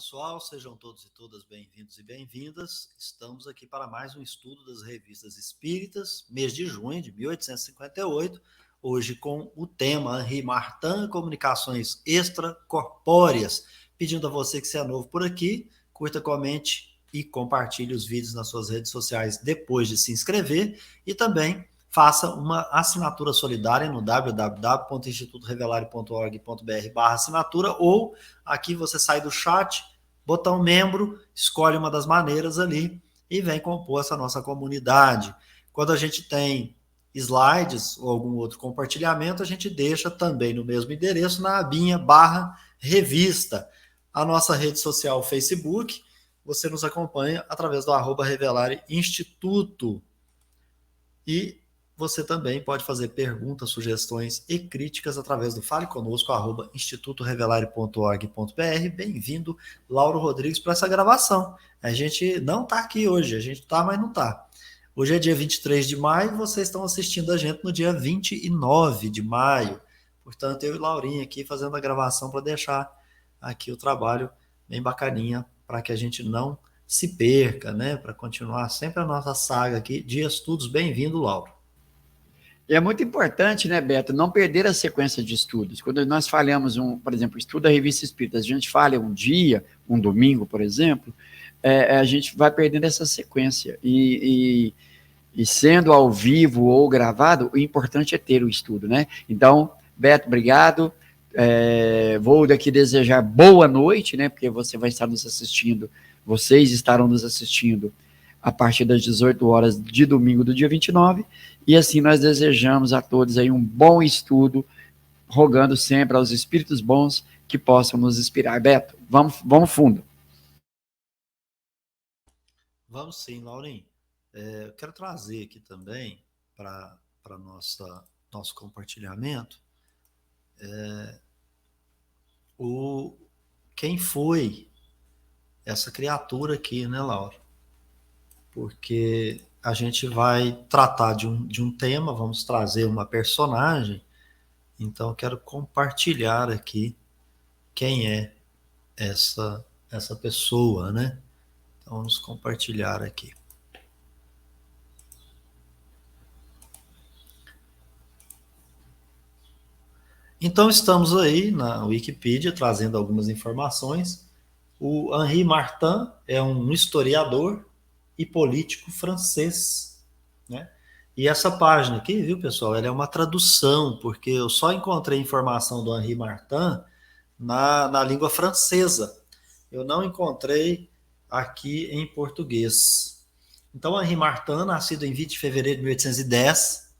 pessoal, sejam todos e todas bem-vindos e bem-vindas. Estamos aqui para mais um estudo das revistas espíritas, mês de junho de 1858, hoje com o tema Henri Martin, Comunicações Extracorpóreas. Pedindo a você que seja novo por aqui, curta, comente e compartilhe os vídeos nas suas redes sociais depois de se inscrever e também faça uma assinatura solidária no www.institutorevelario.org.br/assinatura ou aqui você sai do chat, botão membro, escolhe uma das maneiras ali e vem compor essa nossa comunidade. Quando a gente tem slides ou algum outro compartilhamento, a gente deixa também no mesmo endereço na abinha /revista. A nossa rede social Facebook, você nos acompanha através do @Revelari-Instituto. E você também pode fazer perguntas, sugestões e críticas através do Fale Conosco, @institutorevelario.org.br. Bem-vindo, Lauro Rodrigues, para essa gravação. A gente não está aqui hoje, a gente está, mas não está. Hoje é dia 23 de maio, vocês estão assistindo a gente no dia 29 de maio. Portanto, eu e Laurinha aqui fazendo a gravação para deixar aqui o trabalho bem bacaninha, para que a gente não se perca, né? Para continuar sempre a nossa saga aqui de estudos. Bem-vindo, Lauro. E é muito importante, né, Beto, não perder a sequência de estudos. Quando nós falhamos, por exemplo, estudo da Revista Espírita, a gente falha um dia, um domingo, por exemplo, a gente vai perdendo essa sequência. E sendo ao vivo ou gravado, o importante é ter o estudo, né? Então, Beto, obrigado. Vou daqui desejar boa noite, né? Porque você vai estar nos assistindo, vocês estarão nos assistindo a partir das 18 horas de domingo do dia 29, e assim nós desejamos a todos aí um bom estudo, rogando sempre aos espíritos bons que possam nos inspirar. Beto, vamos fundo. Vamos sim, Laurinho. Eu quero trazer aqui também para nosso compartilhamento quem foi essa criatura aqui, né, Laura? Porque a gente vai tratar de um tema, vamos trazer uma personagem, então eu quero compartilhar aqui quem é essa pessoa, né? Então vamos compartilhar aqui. Então estamos aí na Wikipedia trazendo algumas informações. O Henri Martin é um historiador e político francês, né? E essa página aqui, viu, pessoal, ela é uma tradução, porque eu só encontrei informação do Henri Martin na língua francesa. Eu não encontrei aqui em português. Então, Henri Martin, nascido em 20 de fevereiro de 1810,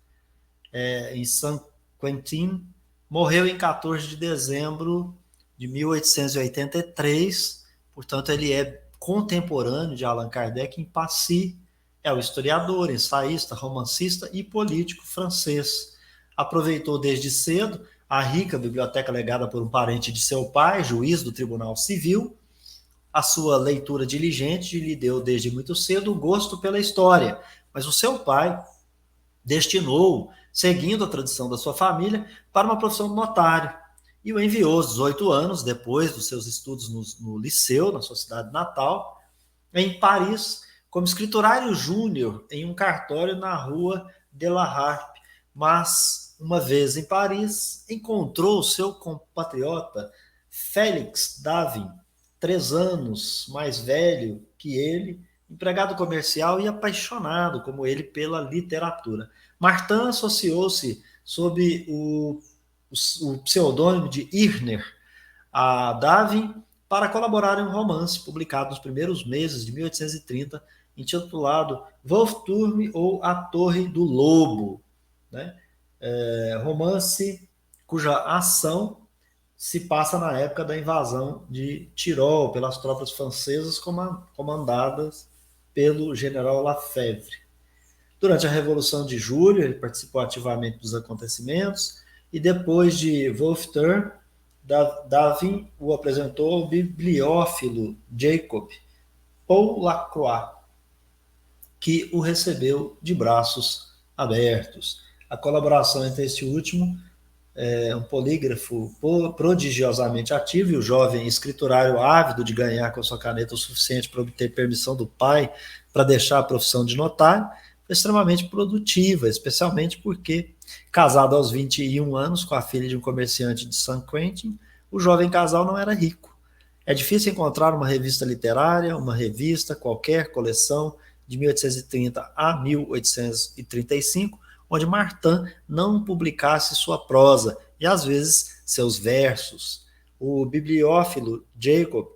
em Saint-Quentin, morreu em 14 de dezembro de 1883, portanto, ele é contemporâneo de Allan Kardec em Passy. É o historiador, ensaísta, romancista e político francês. Aproveitou desde cedo a rica biblioteca legada por um parente de seu pai, juiz do Tribunal Civil. A sua leitura diligente lhe deu desde muito cedo o gosto pela história, mas o seu pai destinou, seguindo a tradição da sua família, para uma profissão de notário e o enviou aos 18 anos, depois dos seus estudos no liceu, na sua cidade natal, em Paris, como escriturário júnior em um cartório na rua de la Harpe. Mas, uma vez em Paris, encontrou seu compatriota Félix Davin, 3 anos mais velho que ele, empregado comercial e apaixonado, como ele, pela literatura. Martin associou-se sob o pseudônimo de Irner a Davin para colaborar em um romance publicado nos primeiros meses de 1830, intitulado Wolfturm ou A Torre do Lobo, né? Romance cuja ação se passa na época da invasão de Tirol pelas tropas francesas comandadas pelo general Lafèvre. Durante a Revolução de Julho, ele participou ativamente dos acontecimentos e depois de Wolfturm, Davin o apresentou ao bibliófilo Jacob Paul Lacroix, que o recebeu de braços abertos. A colaboração entre este último um polígrafo prodigiosamente ativo, e o jovem escriturário ávido de ganhar com a sua caneta o suficiente para obter permissão do pai para deixar a profissão de notário, foi extremamente produtiva, especialmente porque, casado aos 21 anos com a filha de um comerciante de San Quentin, o jovem casal não era rico. É difícil encontrar uma revista literária, uma revista, qualquer coleção, de 1830 a 1835, onde Martin não publicasse sua prosa e, às vezes, seus versos. O bibliófilo Jacob,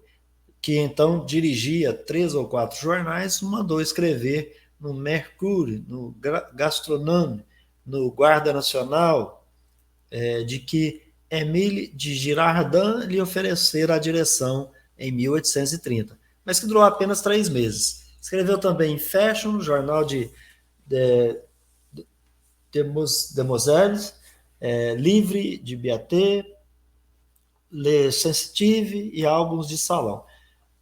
que então dirigia 3 ou 4 jornais, mandou escrever no Mercure, no Gastronome, no Guarda Nacional, de que Émile de Girardin lhe oferecera a direção em 1830, mas que durou apenas 3 meses. Escreveu também em Fashion, jornal de Demoiselles, Livre de Beaté, Le Sensitive e álbuns de salão.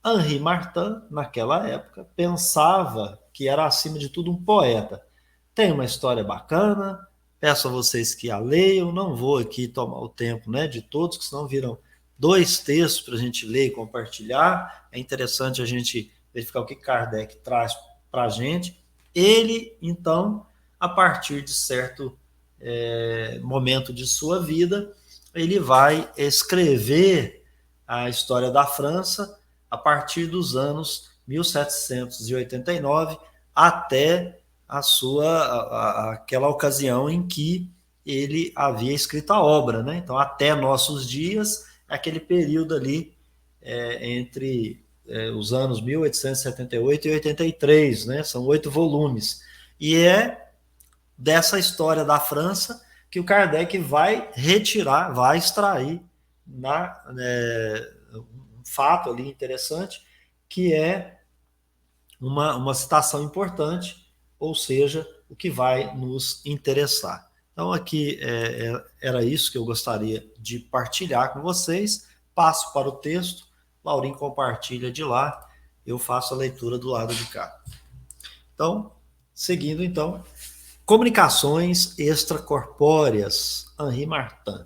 Henri Martin, naquela época, pensava que era, acima de tudo, um poeta. Tem uma história bacana, peço a vocês que a leiam, não vou aqui tomar o tempo, né, de todos, que senão viram 2 textos para a gente ler e compartilhar. É interessante a gente verificar o que Kardec traz para a gente. Ele, então, a partir de certo momento de sua vida, ele vai escrever a história da França a partir dos anos 1789 até aquela ocasião em que ele havia escrito a obra, né? Então, até nossos dias, aquele período ali entre os anos 1878 e 83, né? São 8 volumes. E é dessa história da França que o Kardec vai retirar, vai extrair um fato ali interessante, que é uma citação importante, ou seja, o que vai nos interessar. Então, aqui era isso que eu gostaria de partilhar com vocês. Passo para o texto, Laurinho compartilha de lá, eu faço a leitura do lado de cá. Então, seguindo, então, comunicações extracorpóreas, Henri Martin.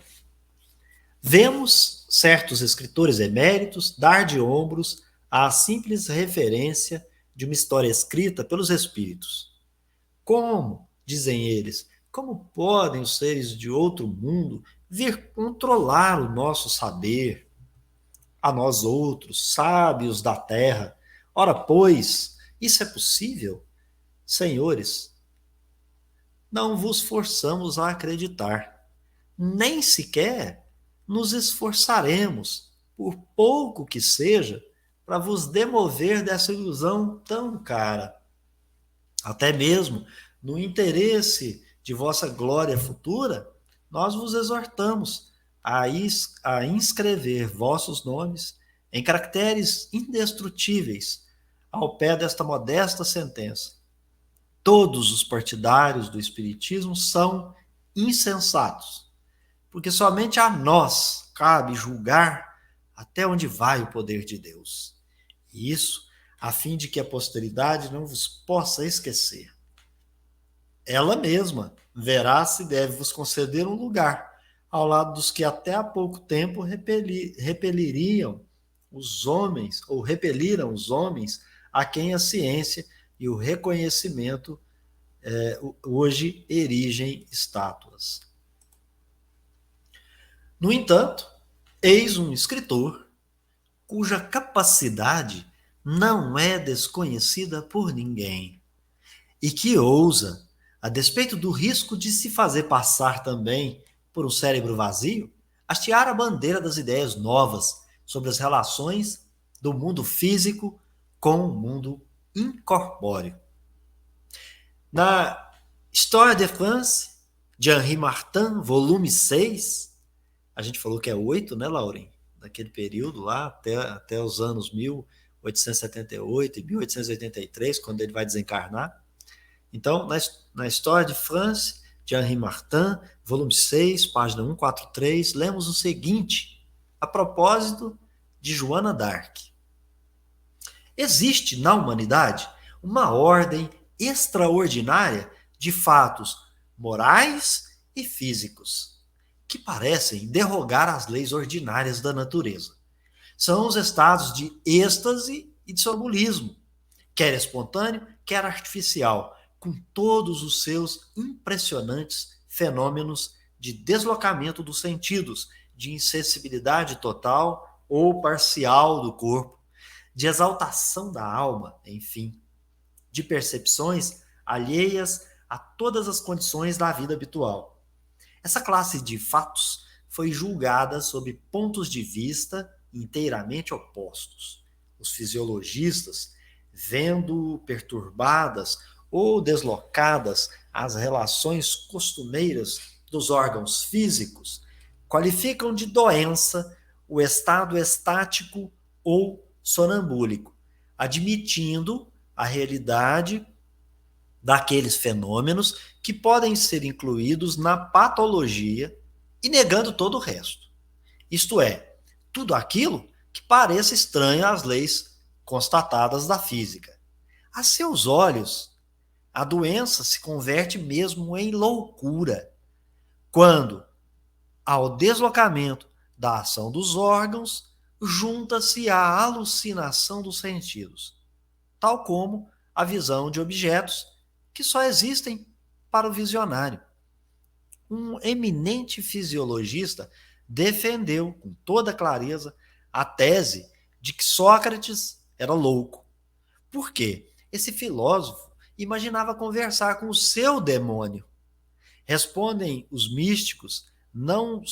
Vemos certos escritores eméritos dar de ombros à simples referência de uma história escrita pelos espíritos. Como, dizem eles, como podem os seres de outro mundo vir controlar o nosso saber? A nós outros, sábios da terra. Ora, pois, isso é possível? Senhores, não vos forçamos a acreditar, nem sequer nos esforçaremos, por pouco que seja, para vos demover dessa ilusão tão cara. Até mesmo no interesse de vossa glória futura, nós vos exortamos a inscrever vossos nomes em caracteres indestrutíveis ao pé desta modesta sentença. Todos os partidários do Espiritismo são insensatos, porque somente a nós cabe julgar até onde vai o poder de Deus. E isso a fim de que a posteridade não vos possa esquecer. Ela mesma verá se deve vos conceder um lugar ao lado dos que até há pouco tempo repeliriam os homens, ou repeliram os homens a quem a ciência e o reconhecimento hoje erigem estátuas. No entanto, eis um escritor cuja capacidade não é desconhecida por ninguém e que ousa, a despeito do risco de se fazer passar também por um cérebro vazio, hastear a bandeira das ideias novas sobre as relações do mundo físico com o mundo incorpóreo. Na Histoire de France, de Henri Martin, volume 6, a gente falou que é 8, né, Lauren? Daquele período lá, até os anos 1878 e 1883, quando ele vai desencarnar. Então, na Histoire de France, de Henri Martin, volume 6, página 143, lemos o seguinte, a propósito de Joana d'Arc. Existe na humanidade uma ordem extraordinária de fatos morais e físicos, que parecem derrogar as leis ordinárias da natureza. São os estados de êxtase e de sonambulismo, quer espontâneo, quer artificial, com todos os seus impressionantes fenômenos de deslocamento dos sentidos, de insensibilidade total ou parcial do corpo, de exaltação da alma, enfim, de percepções alheias a todas as condições da vida habitual. Essa classe de fatos foi julgada sob pontos de vista inteiramente opostos. Os fisiologistas, vendo perturbadas ou deslocadas as relações costumeiras dos órgãos físicos, qualificam de doença o estado estático ou sonambúlico, admitindo a realidade daqueles fenômenos que podem ser incluídos na patologia e negando todo o resto. Isto é, tudo aquilo que pareça estranho às leis constatadas da física. A seus olhos, a doença se converte mesmo em loucura, quando, ao deslocamento da ação dos órgãos, junta-se a alucinação dos sentidos, tal como a visão de objetos que só existem para o visionário. Um eminente fisiologista defendeu com toda clareza a tese de que Sócrates era louco. Por quê? Esse filósofo imaginava conversar com o seu demônio. Respondem os místicos não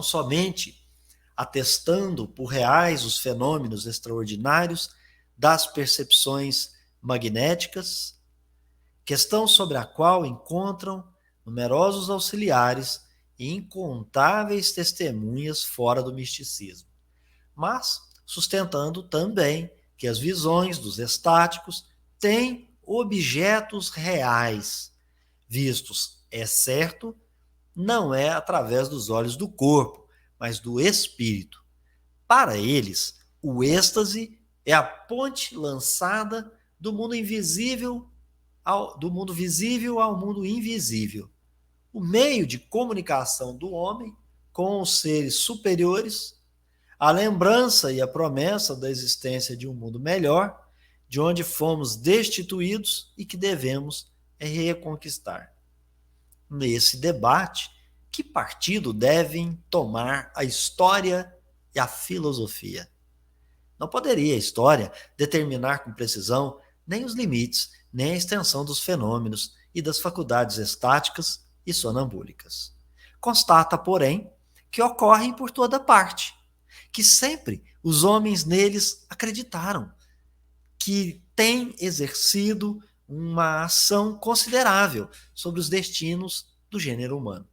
somente atestando por reais os fenômenos extraordinários das percepções magnéticas, questão sobre a qual encontram numerosos auxiliares e incontáveis testemunhas fora do misticismo, mas sustentando também que as visões dos estáticos têm objetos reais, vistos, é certo, não é através dos olhos do corpo, mas do espírito. Para eles, o êxtase é a ponte lançada do mundo invisível do mundo visível ao mundo invisível, o meio de comunicação do homem com os seres superiores, a lembrança e a promessa da existência de um mundo melhor, de onde fomos destituídos e que devemos reconquistar. Nesse debate, que partido devem tomar a história e a filosofia? Não poderia a história determinar com precisão nem os limites, nem a extensão dos fenômenos e das faculdades estáticas e sonambúlicas. Constata, porém, que ocorrem por toda parte, que sempre os homens neles acreditaram, que têm exercido uma ação considerável sobre os destinos do gênero humano,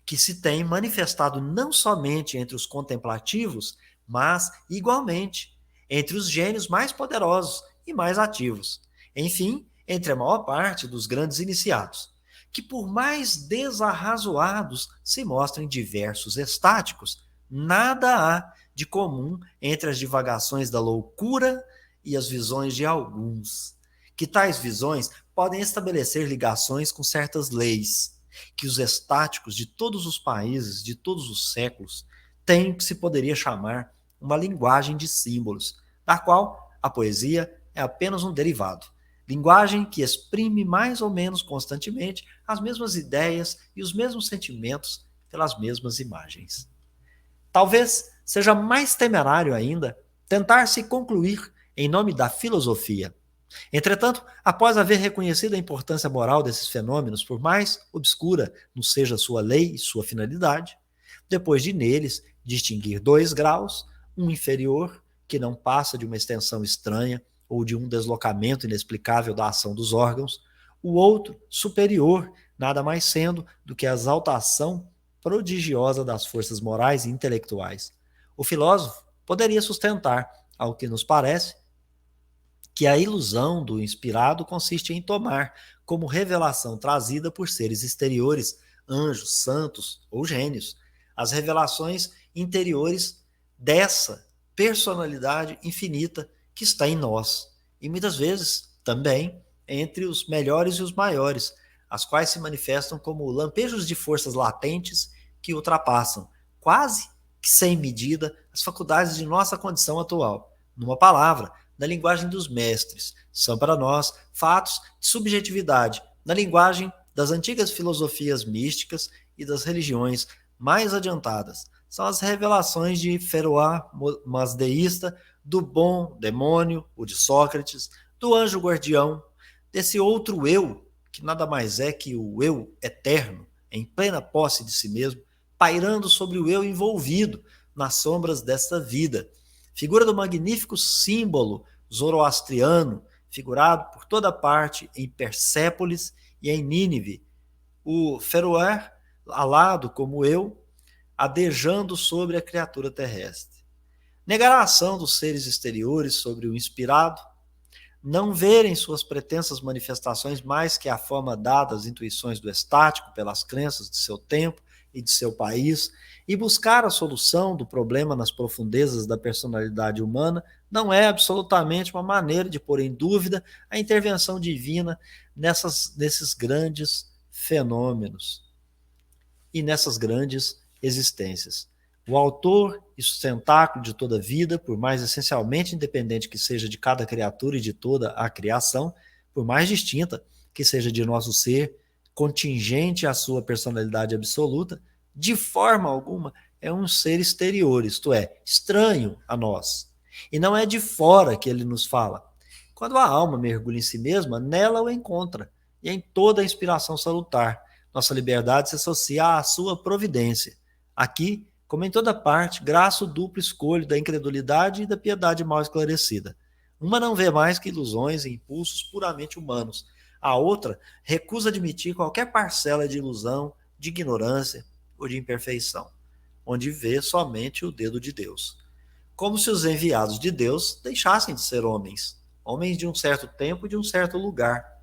que se tem manifestado não somente entre os contemplativos, mas, igualmente, entre os gênios mais poderosos e mais ativos. Enfim, entre a maior parte dos grandes iniciados, que por mais desarrazoados se mostrem diversos estáticos, nada há de comum entre as divagações da loucura e as visões de alguns, que tais visões podem estabelecer ligações com certas leis, que os estáticos de todos os países, de todos os séculos, têm o que se poderia chamar uma linguagem de símbolos, da qual a poesia é apenas um derivado. Linguagem que exprime mais ou menos constantemente as mesmas ideias e os mesmos sentimentos pelas mesmas imagens. Talvez seja mais temerário ainda tentar se concluir em nome da filosofia. Entretanto, após haver reconhecido a importância moral desses fenômenos, por mais obscura não seja sua lei e sua finalidade, depois de neles distinguir dois graus, um inferior, que não passa de uma extensão estranha ou de um deslocamento inexplicável da ação dos órgãos, o outro, superior, nada mais sendo do que a exaltação prodigiosa das forças morais e intelectuais. O filósofo poderia sustentar, ao que nos parece, que a ilusão do inspirado consiste em tomar como revelação trazida por seres exteriores, anjos, santos ou gênios, as revelações interiores dessa personalidade infinita que está em nós, e muitas vezes também entre os melhores e os maiores, as quais se manifestam como lampejos de forças latentes que ultrapassam, quase que sem medida, as faculdades de nossa condição atual. Numa palavra, na linguagem dos mestres, são para nós fatos de subjetividade, na linguagem das antigas filosofias místicas e das religiões mais adiantadas. São as revelações de Ferroá Mazdeísta, do bom demônio, o de Sócrates, do anjo guardião, desse outro eu, que nada mais é que o eu eterno, em plena posse de si mesmo, pairando sobre o eu envolvido nas sombras desta vida. Figura do magnífico símbolo zoroastriano, figurado por toda parte em Persépolis e em Nínive. O Ferroé, alado como eu, adejando sobre a criatura terrestre. Negar a ação dos seres exteriores sobre o inspirado, não verem suas pretensas manifestações mais que a forma dada às intuições do estático pelas crenças de seu tempo e de seu país, e buscar a solução do problema nas profundezas da personalidade humana, não é absolutamente uma maneira de pôr em dúvida a intervenção divina nesses grandes fenômenos e nessas grandes existências. O autor e sustentáculo de toda a vida, por mais essencialmente independente que seja de cada criatura e de toda a criação, por mais distinta que seja de nosso ser, contingente à sua personalidade absoluta, de forma alguma é um ser exterior, isto é, estranho a nós. E não é de fora que ele nos fala. Quando a alma mergulha em si mesma, nela o encontra, e em toda a inspiração salutar. Nossa liberdade se associa à sua providência. Aqui, como em toda parte, graça o duplo escolho da incredulidade e da piedade mal esclarecida. Uma não vê mais que ilusões e impulsos puramente humanos. A outra recusa admitir qualquer parcela de ilusão, de ignorância ou de imperfeição, onde vê somente o dedo de Deus. Como se os enviados de Deus deixassem de ser homens, homens de um certo tempo e de um certo lugar.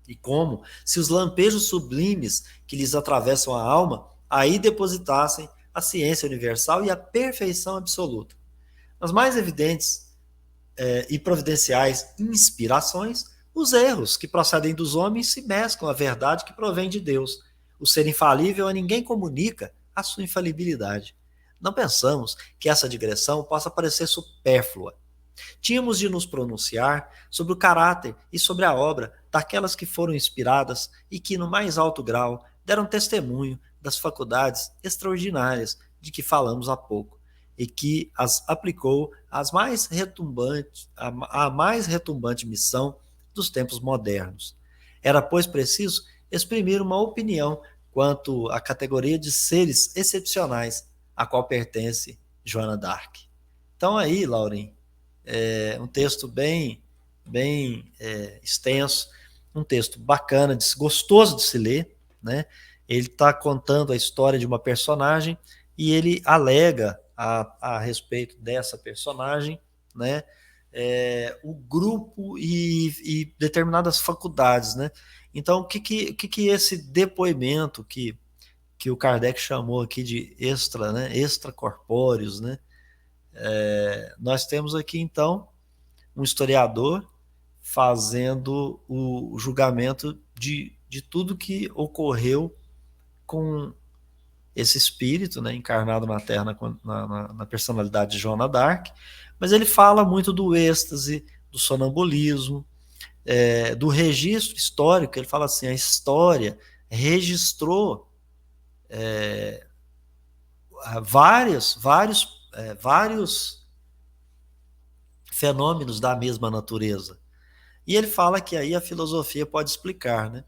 E como se os lampejos sublimes que lhes atravessam a alma aí depositassem a ciência universal e a perfeição absoluta. Nas mais evidentes e providenciais inspirações, os erros que procedem dos homens se mesclam à verdade que provém de Deus. O ser infalível a ninguém comunica a sua infalibilidade. Não pensamos que essa digressão possa parecer supérflua. Tínhamos de nos pronunciar sobre o caráter e sobre a obra daquelas que foram inspiradas e que, no mais alto grau, deram testemunho das faculdades extraordinárias de que falamos há pouco, e que as aplicou à mais retumbante missão dos tempos modernos. Era, pois, preciso exprimir uma opinião quanto à categoria de seres excepcionais a qual pertence Joana d'Arc. Então aí, Laurim, um texto bem extenso, um texto bacana, gostoso de se ler, né? Ele está contando a história de uma personagem e ele alega a respeito dessa personagem, né? O grupo e determinadas faculdades, né? Então, o que esse depoimento que o Kardec chamou aqui de extracorpóreos, né? Nós temos aqui, então, um historiador fazendo o julgamento de tudo que ocorreu com esse espírito, né, encarnado na Terra na personalidade de Joana d'Arc, mas ele fala muito do êxtase, do sonambulismo, do registro histórico. Ele fala assim, a história registrou vários fenômenos da mesma natureza. E ele fala que aí a filosofia pode explicar, né?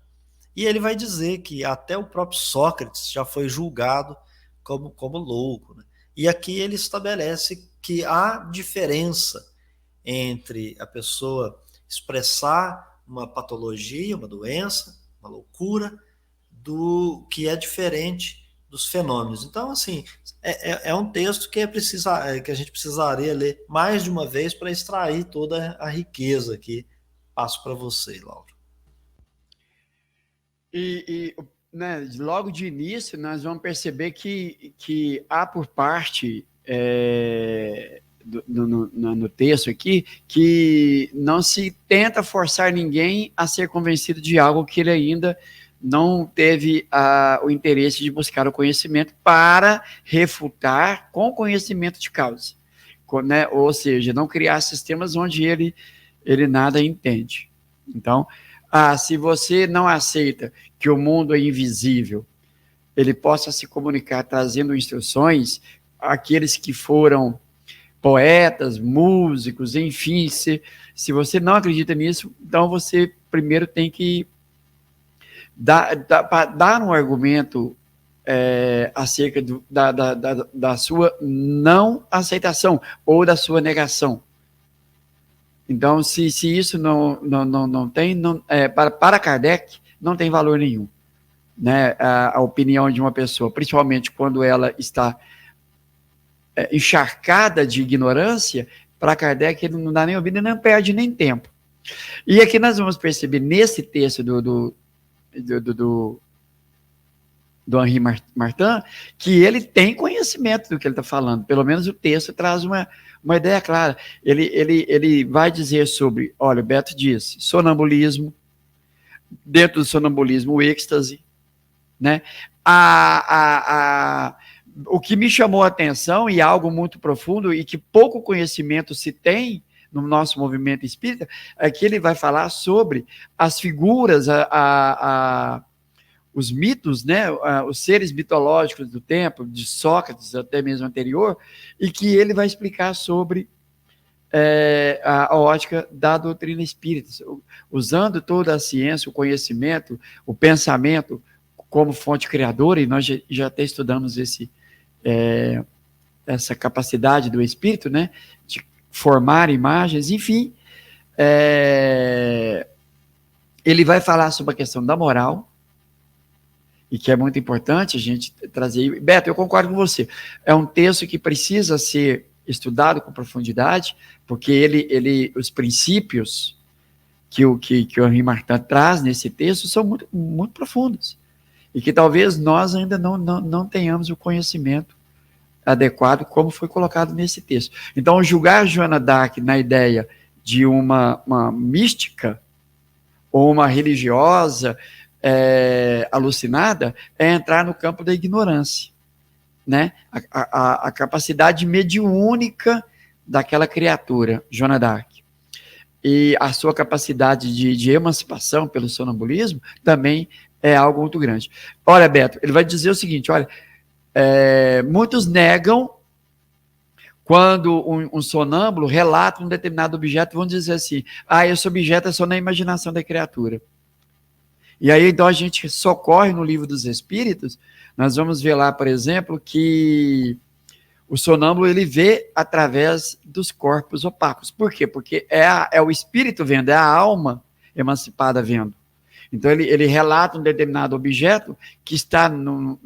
E ele vai dizer que até o próprio Sócrates já foi julgado como louco, né? E aqui ele estabelece que há diferença entre a pessoa expressar uma patologia, uma doença, uma loucura, do que é diferente dos fenômenos. Então, assim, é um texto que que a gente precisaria ler mais de uma vez para extrair toda a riqueza que passo para você, Laura. Né, logo de início, nós vamos perceber que há por parte no texto aqui, que não se tenta forçar ninguém a ser convencido de algo que ele ainda não teve o interesse de buscar o conhecimento para refutar com conhecimento de causa, né? Ou seja, não criar sistemas onde ele nada entende. Então, se você não aceita que o mundo é invisível, ele possa se comunicar trazendo instruções, aqueles que foram poetas, músicos, enfim, se você não acredita nisso, então você primeiro tem que dar um argumento acerca da sua não aceitação ou da sua negação. Então, se isso não tem, para Kardec, não tem valor nenhum, né? A opinião de uma pessoa, principalmente quando ela está encharcada de ignorância, para Kardec ele não dá nem ouvido e não perde nem tempo. E aqui nós vamos perceber nesse texto do Henri Martin, que ele tem conhecimento do que ele está falando, pelo menos o texto traz uma ideia clara. Ele vai dizer sobre, olha, o Beto diz, sonambulismo, dentro do sonambulismo, o êxtase, né? O que me chamou a atenção, e algo muito profundo, e que pouco conhecimento se tem no nosso movimento espírita, é que ele vai falar sobre as figuras, os mitos, né, os seres mitológicos do tempo, de Sócrates até mesmo anterior, e que ele vai explicar sobre a ótica da doutrina espírita, usando toda a ciência, o conhecimento, o pensamento como fonte criadora, e nós já até estudamos essa capacidade do espírito, né, de formar imagens, enfim, ele vai falar sobre a questão da moral, e que é muito importante a gente trazer. Beto, eu concordo com você, é um texto que precisa ser estudado com profundidade, porque os princípios que o Henri Martin traz nesse texto são muito, muito profundos, e que talvez nós ainda não tenhamos o conhecimento adequado, como foi colocado nesse texto. Então, julgar Joana d'Arc na ideia de uma mística ou uma religiosa alucinada é entrar no campo da ignorância, né? A capacidade mediúnica daquela criatura, Joana d'Arc, e a sua capacidade de emancipação pelo sonambulismo também é algo muito grande. Olha, Beto, ele vai dizer o seguinte, olha, muitos negam quando um sonâmbulo relata um determinado objeto, vão dizer assim, esse objeto é só na imaginação da criatura. E aí, então, a gente socorre no Livro dos Espíritos, nós vamos ver lá, por exemplo, que o sonâmbulo, ele vê através dos corpos opacos. Por quê? Porque é o espírito vendo, é a alma emancipada vendo. Então, ele relata um determinado objeto que está no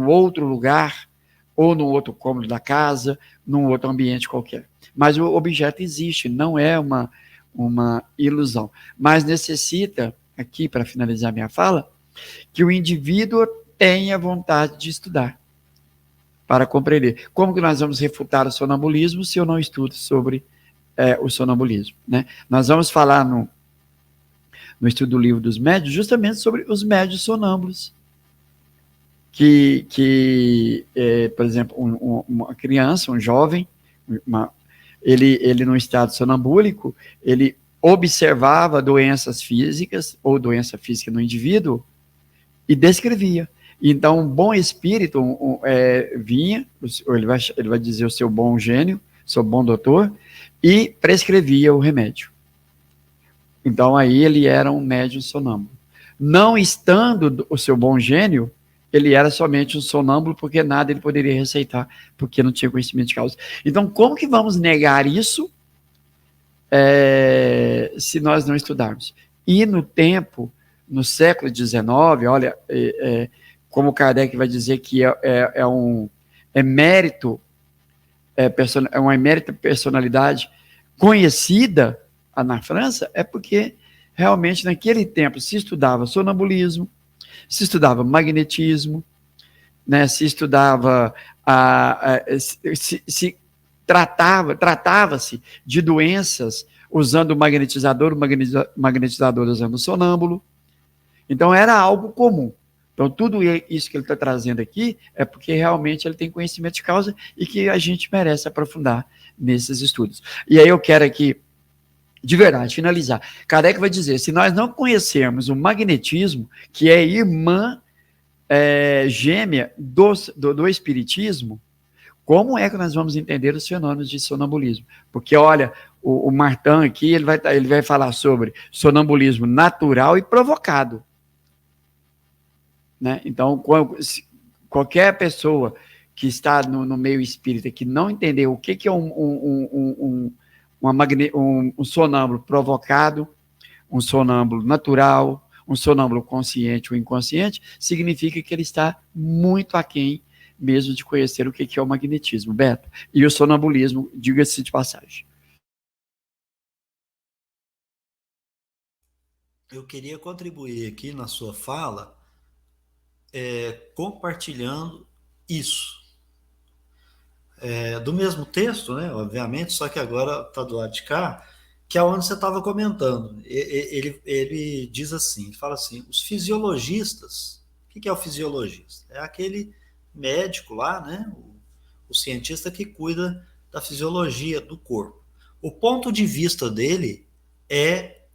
outro lugar, ou no outro cômodo da casa, num outro ambiente qualquer. Mas o objeto existe, não é uma ilusão. Mas necessita, aqui para finalizar minha fala, que o indivíduo tenha vontade de estudar, para compreender. Como que nós vamos refutar o sonambulismo se eu não estudo sobre o sonambulismo, né? Nós vamos falar no estudo do Livro dos Médiuns, justamente sobre os médiuns sonâmbulos, que por exemplo, uma criança, um jovem, ele num estado sonambúlico, ele observava doenças físicas, ou doença física no indivíduo, e descrevia. Então, um bom espírito vinha, ele vai dizer o seu bom gênio, seu bom doutor, e prescrevia o remédio. Então, aí ele era um médium sonâmbulo. Não estando o seu bom gênio, ele era somente um sonâmbulo, porque nada ele poderia receitar, porque não tinha conhecimento de causa. Então, como que vamos negar isso se nós não estudarmos? E no tempo, no século XIX, olha, como Kardec vai dizer que é uma emérita personalidade conhecida na França, é porque realmente naquele tempo se estudava sonambulismo, se estudava magnetismo, né, se estudava, se tratava-se de doenças usando o magnetizador usando o sonâmbulo. Então, era algo comum. Então, tudo isso que ele está trazendo aqui é porque realmente ele tem conhecimento de causa e que a gente merece aprofundar nesses estudos. E aí eu quero aqui, de verdade, finalizar. Kardec vai dizer, se nós não conhecermos o magnetismo, que é irmã gêmea do espiritismo, como é que nós vamos entender os fenômenos de sonambulismo? Porque, olha, o Martin aqui, ele vai falar sobre sonambulismo natural e provocado. Né? Então, qualquer pessoa que está no meio espírita que não entender o que é um sonâmbulo provocado, um sonâmbulo natural, um sonâmbulo consciente ou inconsciente, significa que ele está muito aquém mesmo de conhecer o que é o magnetismo, Beto. E o sonambulismo, diga-se de passagem. Eu queria contribuir aqui na sua fala, compartilhando isso. Do mesmo texto, né, obviamente, só que agora está do lado de cá, que é onde você estava comentando. Ele diz assim, ele fala assim, os fisiologistas, o que é o fisiologista? É aquele médico lá, né, o cientista que cuida da fisiologia do corpo. O ponto de vista dele é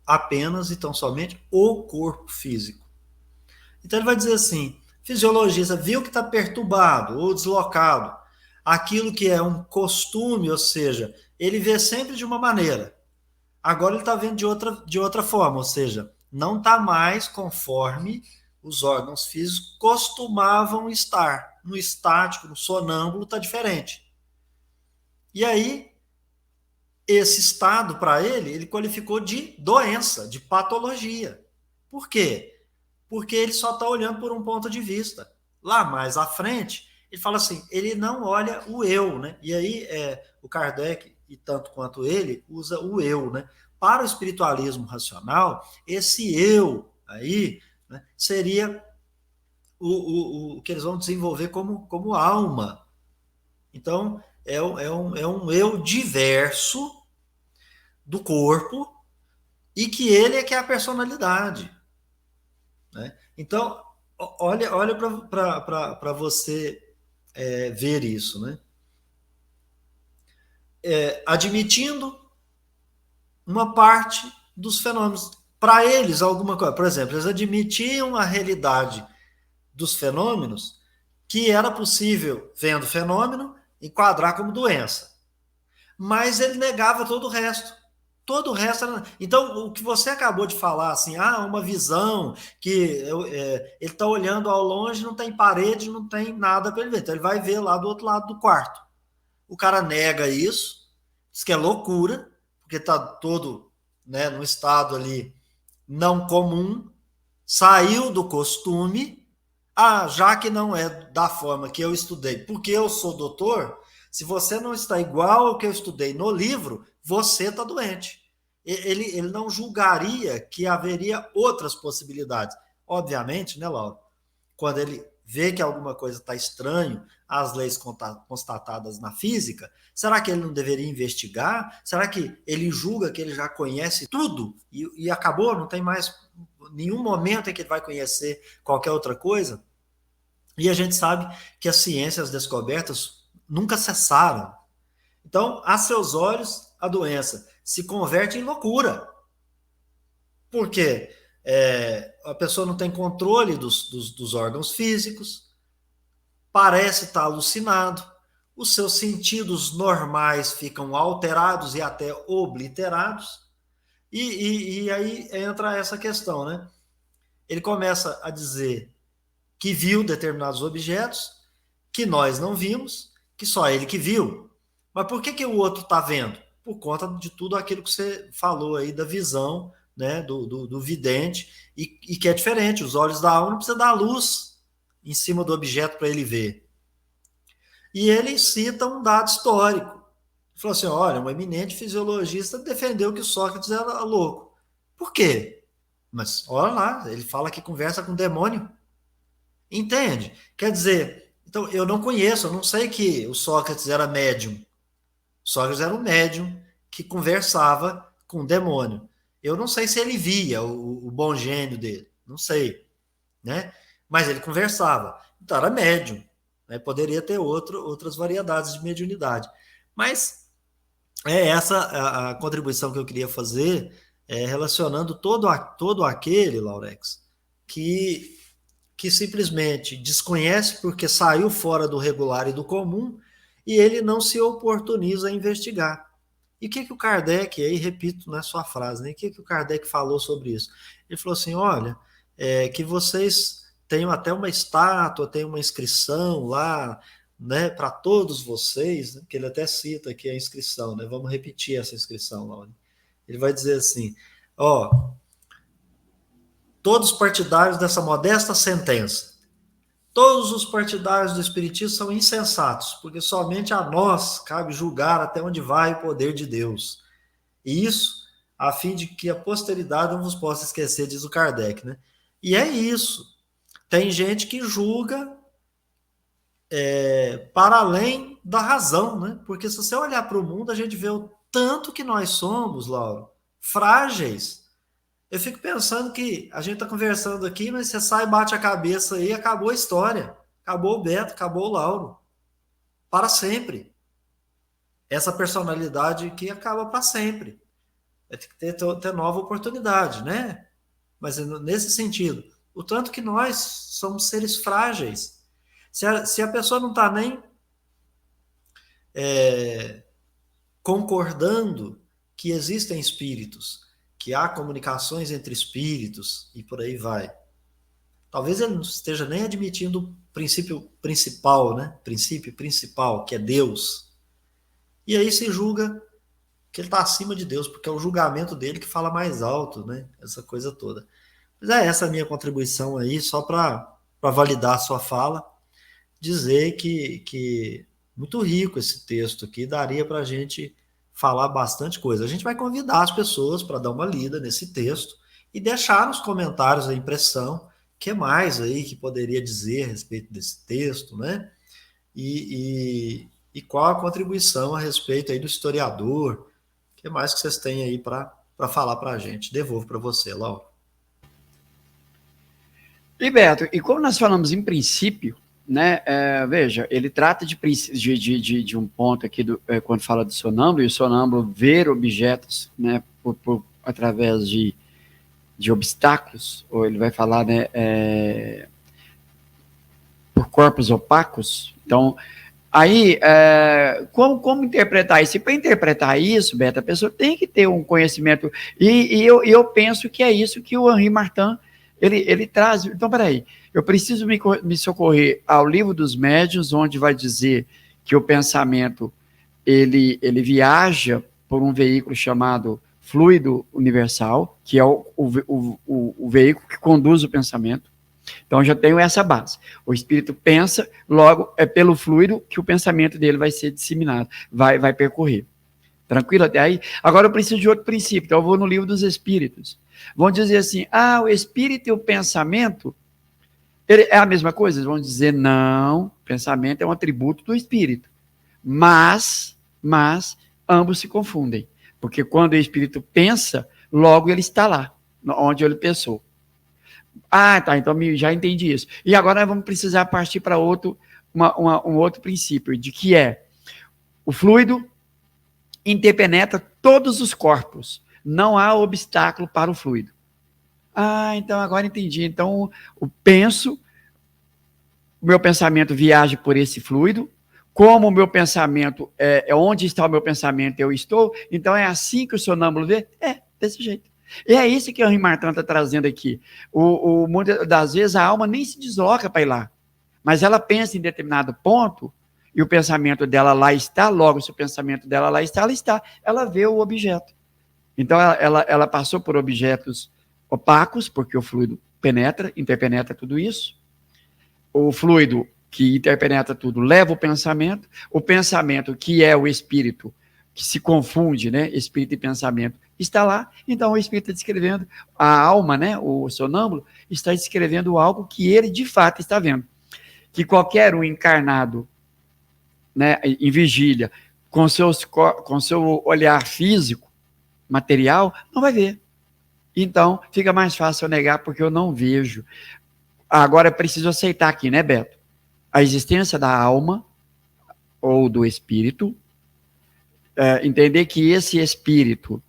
apenas e tão somente o corpo físico. Então ele vai dizer assim, fisiologista viu que está perturbado ou deslocado, aquilo que é um costume, ou seja, ele vê sempre de uma maneira. Agora ele está vendo de outra forma, ou seja, não está mais conforme os órgãos físicos costumavam estar. No estático, no sonâmbulo, está diferente. E aí, esse estado, para ele qualificou de doença, de patologia. Por quê? Porque ele só está olhando por um ponto de vista. Lá mais à frente, ele fala assim, ele não olha o eu, né? E aí o Kardec, e tanto quanto ele, usa o eu, né? Para o espiritualismo racional, esse eu aí, né, seria o que eles vão desenvolver como alma. Então, é um eu diverso do corpo e que ele é que é a personalidade. Né? Então, olha para você ver isso. Né? Admitindo uma parte dos fenômenos. Para eles, alguma coisa. Por exemplo, eles admitiam a realidade dos fenômenos que era possível, vendo o fenômeno, enquadrar como doença. Mas ele negava todo o resto. Todo o resto era... Então, o que você acabou de falar, assim, uma visão que ele está olhando ao longe, não tem parede, não tem nada para ele ver. Então, ele vai ver lá do outro lado do quarto. O cara nega isso, diz que é loucura, porque está todo, né, num estado ali não comum, saiu do costume. Já que não é da forma que eu estudei, porque eu sou doutor, se você não está igual ao que eu estudei no livro, você está doente. Ele não julgaria que haveria outras possibilidades. Obviamente, né, Laura? Quando ele vê que alguma coisa está estranho às leis constatadas na física, será que ele não deveria investigar? Será que ele julga que ele já conhece tudo e acabou? Não tem mais nenhum momento em que ele vai conhecer qualquer outra coisa? E a gente sabe que a ciência, as descobertas nunca cessaram. Então, a seus olhos, a doença se converte em loucura. Por quê? A pessoa não tem controle dos órgãos físicos, parece estar alucinado, os seus sentidos normais ficam alterados e até obliterados, e aí entra essa questão, né? Ele começa a dizer que viu determinados objetos, que nós não vimos, que só ele que viu. Mas por que o outro está vendo? Por conta de tudo aquilo que você falou aí da visão, né, do vidente, e que é diferente. Os olhos da alma não precisam dar luz em cima do objeto para ele ver. E ele cita um dado histórico. Ele falou assim, olha, um eminente fisiologista defendeu que Sócrates era louco. Por quê? Mas olha lá, ele fala que conversa com o demônio. Entende? Quer dizer, então eu não conheço, eu não sei que o Sócrates era médium. Sócrates era um médium que conversava com o demônio. Eu não sei se ele via o bom gênio dele, não sei, né? Mas ele conversava. Então era médium, né? Poderia ter outras variedades de mediunidade. Mas é essa a contribuição que eu queria fazer, relacionando todo aquele, Laurex, que simplesmente desconhece porque saiu fora do regular e do comum e ele não se oportuniza a investigar. E o que o Kardec, aí repito na sua frase, né? O que o Kardec falou sobre isso? Ele falou assim, olha, que vocês tenham até uma estátua, tem uma inscrição lá, né, para todos vocês, né, que ele até cita aqui a inscrição, né? Vamos repetir essa inscrição, Laura. Ele vai dizer assim, ó, todos partidários dessa modesta sentença, todos os partidários do Espiritismo são insensatos, porque somente a nós cabe julgar até onde vai o poder de Deus. E isso, a fim de que a posteridade não vos possa esquecer, diz o Kardec, né? E é isso. Tem gente que julga para além da razão, né? Porque se você olhar para o mundo, a gente vê o tanto que nós somos, Lauro, frágeis. Eu fico pensando que a gente está conversando aqui, mas você sai, bate a cabeça aí, acabou a história. Acabou o Beto, acabou o Lauro. Para sempre. Essa personalidade aqui acaba para sempre. Vai ter que ter nova oportunidade, né? Mas nesse sentido, o tanto que nós somos seres frágeis. Se a pessoa não está nem concordando que existem espíritos, que há comunicações entre espíritos e por aí vai. Talvez ele não esteja nem admitindo o princípio principal, né? Princípio principal, que é Deus. E aí se julga que ele está acima de Deus, porque é o julgamento dele que fala mais alto, né? Essa coisa toda. Mas essa a minha contribuição aí, só para validar a sua fala, dizer que muito rico esse texto aqui, daria para a gente falar bastante coisa. A gente vai convidar as pessoas para dar uma lida nesse texto e deixar nos comentários a impressão, o que mais aí que poderia dizer a respeito desse texto, né? E qual a contribuição a respeito aí do historiador, o que mais que vocês têm aí para falar para a gente. Devolvo para você, Laura. Liberto, e como nós falamos em princípio, né, veja, ele trata de um ponto aqui, quando fala do sonâmbulo, e o sonâmbulo ver objetos, né, através de obstáculos, ou ele vai falar, né, por corpos opacos. Então, aí, como interpretar isso? E para interpretar isso, Beto, a pessoa tem que ter um conhecimento, e eu penso que é isso que o Henri Martin, ele traz. Então, peraí, eu preciso me socorrer ao Livro dos Médiuns, onde vai dizer que o pensamento, ele viaja por um veículo chamado fluido universal, que é o veículo que conduz o pensamento. Então, já tenho essa base. O espírito pensa, logo é pelo fluido que o pensamento dele vai ser disseminado, vai percorrer. Tranquilo até aí? Agora eu preciso de outro princípio, então eu vou no Livro dos Espíritos. Vão dizer assim, o espírito e o pensamento é a mesma coisa? Eles vão dizer, não, pensamento é um atributo do espírito. Mas ambos se confundem. Porque quando o espírito pensa, logo ele está lá, onde ele pensou. Tá, então já entendi isso. E agora nós vamos precisar partir para um outro princípio, de que o fluido interpenetra todos os corpos. Não há obstáculo para o fluido. Então agora entendi. Então o meu pensamento viaja por esse fluido. Como o meu pensamento, onde está o meu pensamento, eu estou. Então é assim que o sonâmbulo vê? Desse jeito. E é isso que o Henri Martin está trazendo aqui. Muitas das vezes a alma nem se desloca para ir lá, mas ela pensa em determinado ponto e o pensamento dela lá está, logo se o pensamento dela lá está, ela vê o objeto. Então ela passou por objetos opacos, porque o fluido interpenetra tudo isso. O fluido que interpenetra tudo leva o pensamento que é o espírito, que se confunde, né? Espírito e pensamento, está lá. Então o espírito está descrevendo, a alma, né? O sonâmbulo, está descrevendo algo que ele de fato está vendo. Que qualquer um encarnado, né, em vigília, com seu olhar físico, material, não vai ver. Então, fica mais fácil eu negar porque eu não vejo. Agora é preciso aceitar aqui, né, Beto? A existência da alma ou do espírito, entender que esse espírito,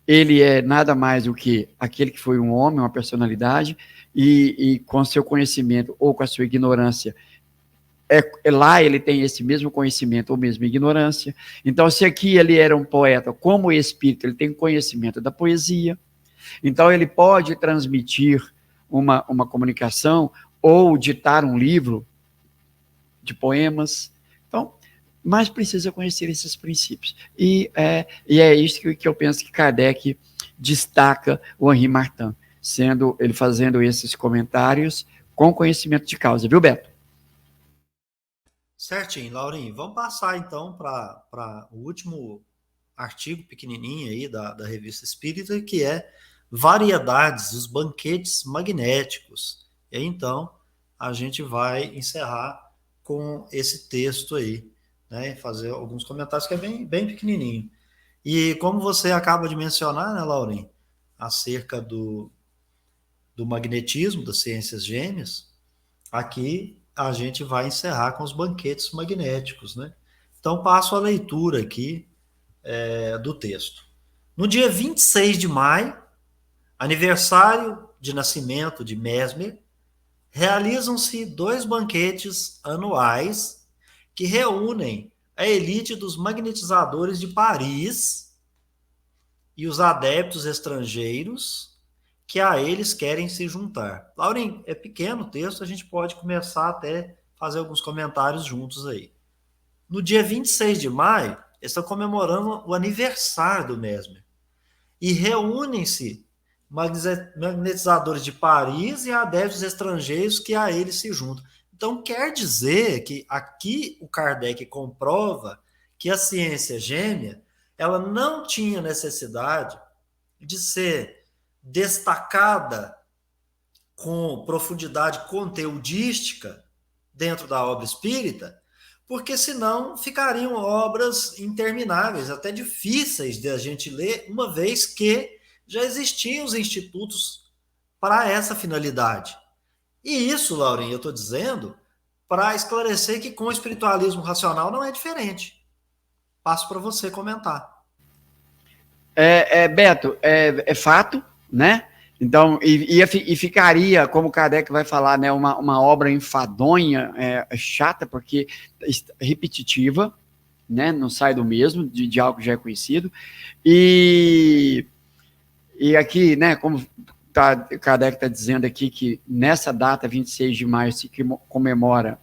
ele é nada mais do que aquele que foi um homem, uma personalidade, e com seu conhecimento ou com a sua ignorância, lá ele tem esse mesmo conhecimento ou mesma ignorância. Então, se aqui ele era um poeta, como espírito, ele tem conhecimento da poesia, então ele pode transmitir uma comunicação ou ditar um livro de poemas. Então, mas precisa conhecer esses princípios. E é isso que eu penso que Kardec destaca o Henri Martin, ele fazendo esses comentários com conhecimento de causa, viu, Beto? Certinho, Laurinho. Vamos passar então para o último artigo pequenininho aí da Revista Espírita, que é Variedades dos Banquetes Magnéticos. E aí, então, a gente vai encerrar com esse texto aí, né? Fazer alguns comentários que é bem pequenininho. E como você acaba de mencionar, né, Laurinho, acerca do magnetismo, das ciências gêmeas, aqui a gente vai encerrar com os banquetes magnéticos, né? Então, passo a leitura aqui do texto. No dia 26 de maio, aniversário de nascimento de Mesmer, realizam-se 2 banquetes anuais que reúnem a elite dos magnetizadores de Paris e os adeptos estrangeiros que a eles querem se juntar. Laurinho, é pequeno o texto, a gente pode começar até fazer alguns comentários juntos aí. No dia 26 de maio, eles estão comemorando o aniversário do Mesmer. E reúnem-se magnetizadores de Paris e adeptos estrangeiros que a eles se juntam. Então, quer dizer que aqui o Kardec comprova que a ciência gêmea ela não tinha necessidade de ser destacada com profundidade conteudística dentro da obra espírita, porque senão ficariam obras intermináveis, até difíceis de a gente ler, uma vez que já existiam os institutos para essa finalidade. E isso, Laurinho, eu estou dizendo para esclarecer que com o espiritualismo racional não é diferente. Passo para você comentar. Beto, é fato, né? Então, e ficaria, como Kardec vai falar, né, uma obra enfadonha, chata, porque repetitiva, né, não sai do mesmo, de algo que já é conhecido. E aqui, né, como Kardec está dizendo aqui, que nessa data, 26 de maio, se comemora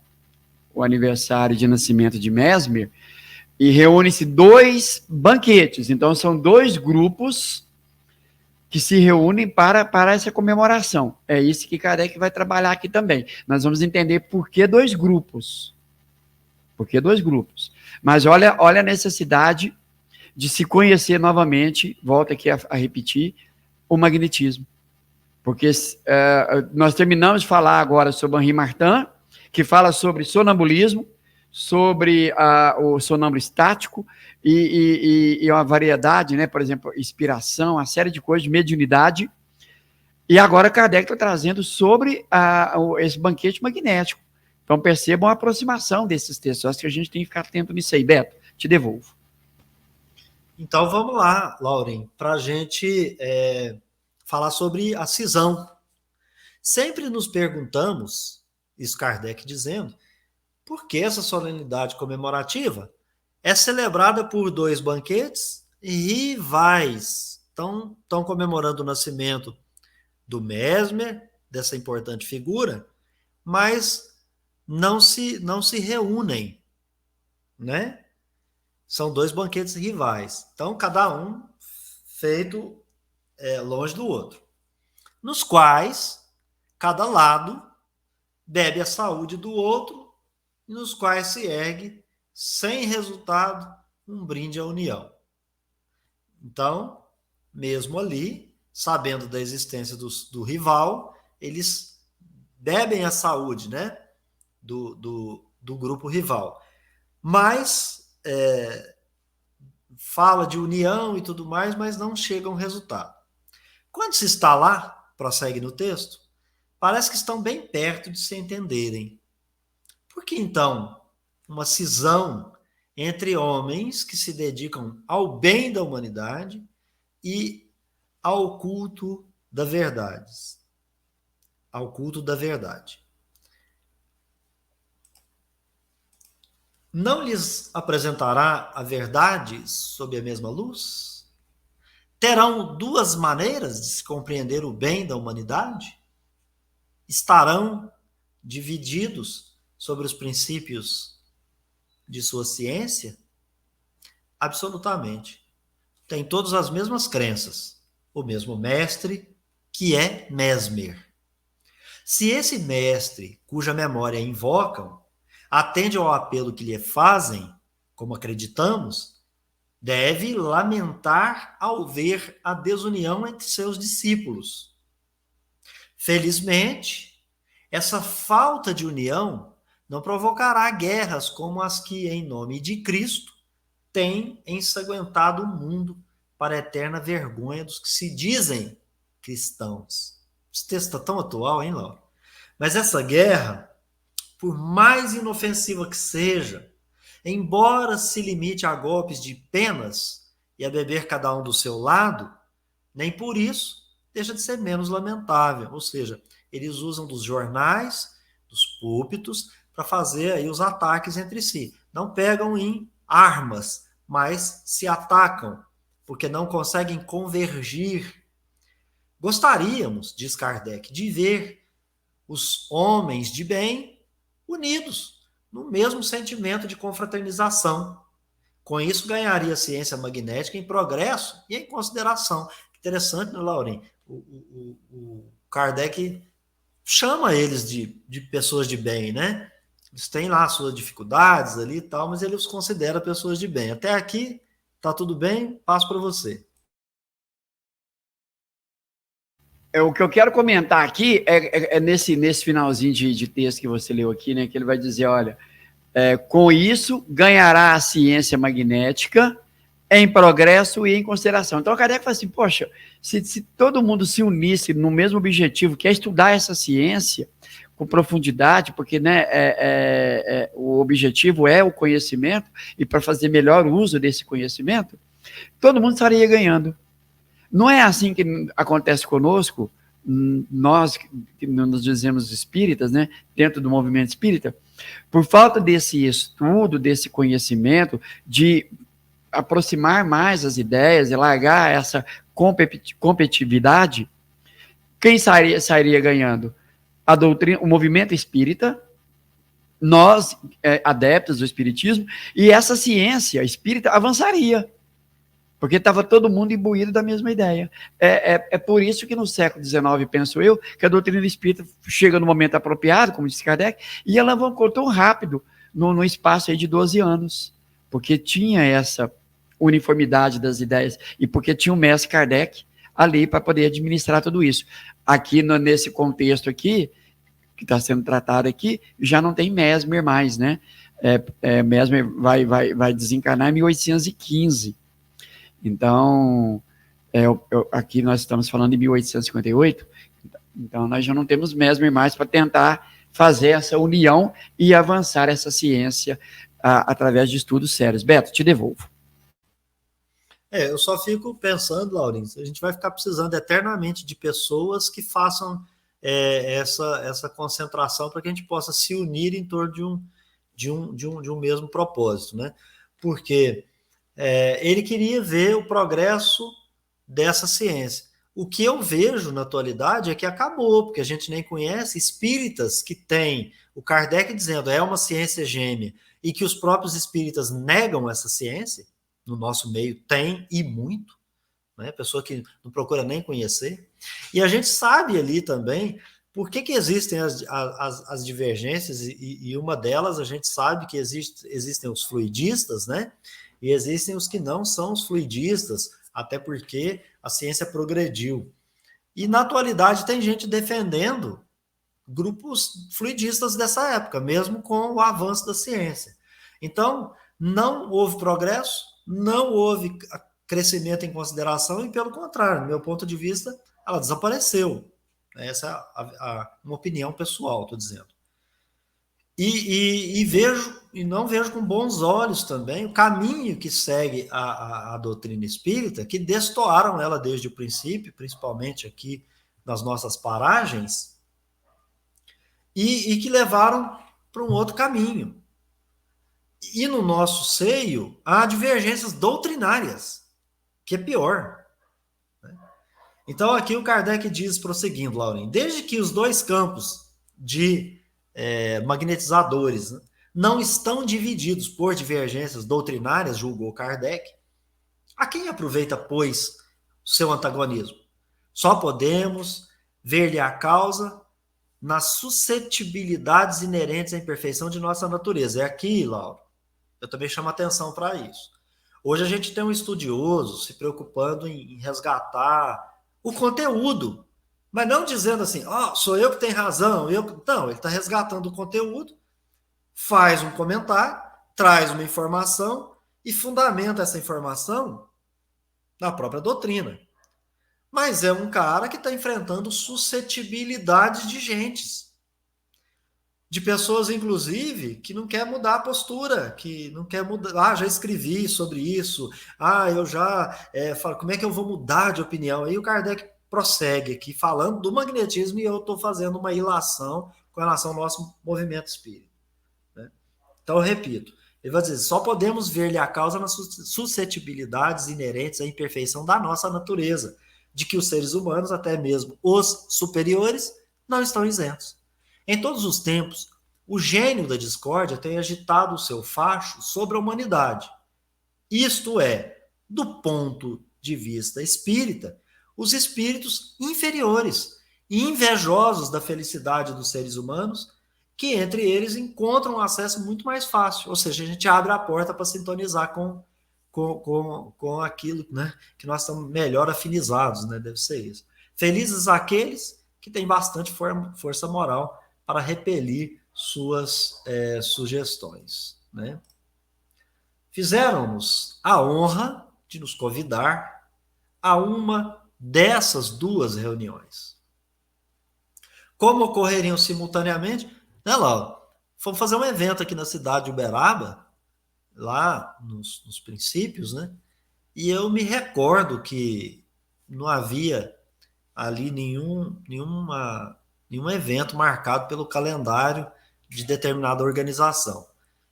o aniversário de nascimento de Mesmer, e reúne-se 2 banquetes. Então, são 2 grupos que se reúnem para essa comemoração. É isso que Kardec vai trabalhar aqui também. Nós vamos entender por que 2 grupos. Por que 2 grupos? Mas olha a necessidade de se conhecer novamente, volto aqui a repetir, o magnetismo. Porque nós terminamos de falar agora sobre Henri Martin, que fala sobre sonambulismo, sobre o sonâmbulo estático e uma variedade, né? Por exemplo, inspiração, uma série de coisas, de mediunidade. E agora Kardec está trazendo sobre esse banquete magnético. Então percebam a aproximação desses textos. Acho que a gente tem que ficar atento nisso aí. Beto, te devolvo. Então vamos lá, Lauren, para a gente falar sobre a cisão. Sempre nos perguntamos, isso Kardec dizendo, por que essa solenidade comemorativa é celebrada por 2 banquetes rivais. Estão comemorando o nascimento do Mesmer, dessa importante figura, mas não se reúnem, né? São 2 banquetes rivais. Então, cada um feito longe do outro, nos quais cada lado bebe a saúde do outro e nos quais se ergue, sem resultado, um brinde à união. Então, mesmo ali, sabendo da existência do rival, eles bebem a saúde, né, do grupo rival. Mas fala de união e tudo mais, mas não chega a um resultado. Quando se está lá, prossegue no texto, parece que estão bem perto de se entenderem. Por que então uma cisão entre homens que se dedicam ao bem da humanidade e ao culto da verdade? Ao culto da verdade. Não lhes apresentará a verdade sob a mesma luz? Terão duas maneiras de se compreender o bem da humanidade? Estarão divididos sobre os princípios de sua ciência? Absolutamente. Têm todas as mesmas crenças. O mesmo mestre, que é Mesmer. Se esse mestre, cuja memória invocam, atende ao apelo que lhe fazem, como acreditamos, deve lamentar ao ver a desunião entre seus discípulos. Felizmente, essa falta de união não provocará guerras como as que, em nome de Cristo, têm ensanguentado o mundo para a eterna vergonha dos que se dizem cristãos. Esse texto está tão atual, hein, Laura? Mas essa guerra, por mais inofensiva que seja, embora se limite a golpes de penas e a beber cada um do seu lado, nem por isso deixa de ser menos lamentável. Ou seja, eles usam dos jornais, dos púlpitos, para fazer aí os ataques entre si. Não pegam em armas, mas se atacam, porque não conseguem convergir. Gostaríamos, diz Kardec, de ver os homens de bem unidos no mesmo sentimento de confraternização. Com isso, ganharia a ciência magnética em progresso e em consideração. Interessante, né, Laurinho? O Kardec chama eles de pessoas de bem, né? Eles têm lá suas dificuldades ali e tal, mas ele os considera pessoas de bem. Até aqui, tá tudo bem? Passo para você. O que eu quero comentar aqui é nesse finalzinho de texto que você leu aqui, né? Que ele vai dizer, olha, com isso ganhará a ciência magnética em progresso e em consideração. Então, o Kardec fala assim, poxa, se todo mundo se unisse no mesmo objetivo, que é estudar essa ciência com profundidade, porque né, o objetivo é o conhecimento, e para fazer melhor uso desse conhecimento, todo mundo estaria ganhando. Não é assim que acontece conosco, nós que nos dizemos espíritas, né, dentro do movimento espírita, por falta desse estudo, desse conhecimento, de aproximar mais as ideias e largar essa competitividade, quem sairia ganhando? A doutrina, o movimento espírita, nós, adeptos do espiritismo, e essa ciência espírita avançaria, porque estava todo mundo imbuído da mesma ideia. É por isso que no século XIX, penso eu, que a doutrina espírita chega no momento apropriado, como disse Kardec, e ela alavancou tão rápido, no espaço aí de 12 anos, porque tinha essa uniformidade das ideias, e porque tinha o mestre Kardec ali para poder administrar tudo isso. Aqui, nesse contexto aqui, que está sendo tratado aqui, já não tem Mesmer mais, né? Mesmer vai desencarnar em 1815. Então, aqui nós estamos falando de 1858, então nós já não temos Mesmer mais para tentar fazer essa união e avançar essa ciência através de estudos sérios. Beto, te devolvo. Eu só fico pensando, Laurinho, a gente vai ficar precisando eternamente de pessoas que façam essa concentração para que a gente possa se unir em torno de um mesmo propósito, né? Porque ele queria ver o progresso dessa ciência. O que eu vejo na atualidade é que acabou, porque a gente nem conhece espíritas que têm o Kardec dizendo é uma ciência gêmea e que os próprios espíritas negam essa ciência. No nosso meio tem, e muito, né? Pessoa que não procura nem conhecer. E a gente sabe ali também por que existem as divergências, e uma delas a gente sabe que existem os fluidistas, né? E existem os que não são os fluidistas, até porque a ciência progrediu. E na atualidade tem gente defendendo grupos fluidistas dessa época, mesmo com o avanço da ciência. Então, não houve progresso, não houve crescimento em consideração e, pelo contrário, do meu ponto de vista, ela desapareceu. Essa é uma opinião pessoal, estou dizendo. E vejo, e não vejo com bons olhos também o caminho que segue a doutrina espírita, que destoaram ela desde o princípio, principalmente aqui nas nossas paragens, e que levaram para um outro caminho. E no nosso seio há divergências doutrinárias, que é pior. Então aqui o Kardec diz, prosseguindo, Lauren, desde que os dois campos de magnetizadores, né, não estão divididos por divergências doutrinárias, julgou Kardec, a quem aproveita, pois, o seu antagonismo? Só podemos ver-lhe a causa nas suscetibilidades inerentes à imperfeição de nossa natureza. É aqui, Laura, eu também chamo atenção para isso. Hoje a gente tem um estudioso se preocupando em resgatar o conteúdo, mas não dizendo assim, sou eu que tenho razão. Não, ele está resgatando o conteúdo, faz um comentário, traz uma informação e fundamenta essa informação na própria doutrina. Mas é um cara que está enfrentando suscetibilidades de gentes, de pessoas, inclusive, que não quer mudar a postura, que não quer mudar. Já escrevi sobre isso. Eu já falo, como é que eu vou mudar de opinião? Aí o Kardec prossegue aqui falando do magnetismo e eu estou fazendo uma ilação com relação ao nosso movimento espírita. Né? Então, eu repito, ele vai dizer, só podemos ver-lhe a causa nas suscetibilidades inerentes à imperfeição da nossa natureza, de que os seres humanos, até mesmo os superiores, não estão isentos. Em todos os tempos, o gênio da discórdia tem agitado o seu facho sobre a humanidade. Isto é, do ponto de vista espírita, os espíritos inferiores e invejosos da felicidade dos seres humanos, que entre eles encontram um acesso muito mais fácil. Ou seja, a gente abre a porta para sintonizar com aquilo, né, que nós estamos melhor afinizados, né, deve ser isso. Felizes aqueles que têm bastante força moral para repelir suas sugestões. Né? Fizeram-nos a honra de nos convidar a uma dessas duas reuniões. Como ocorreriam simultaneamente, né, Laura? Fomos fazer um evento aqui na cidade de Uberaba, lá nos princípios, né? E eu me recordo que não havia ali nenhum evento marcado pelo calendário de determinada organização.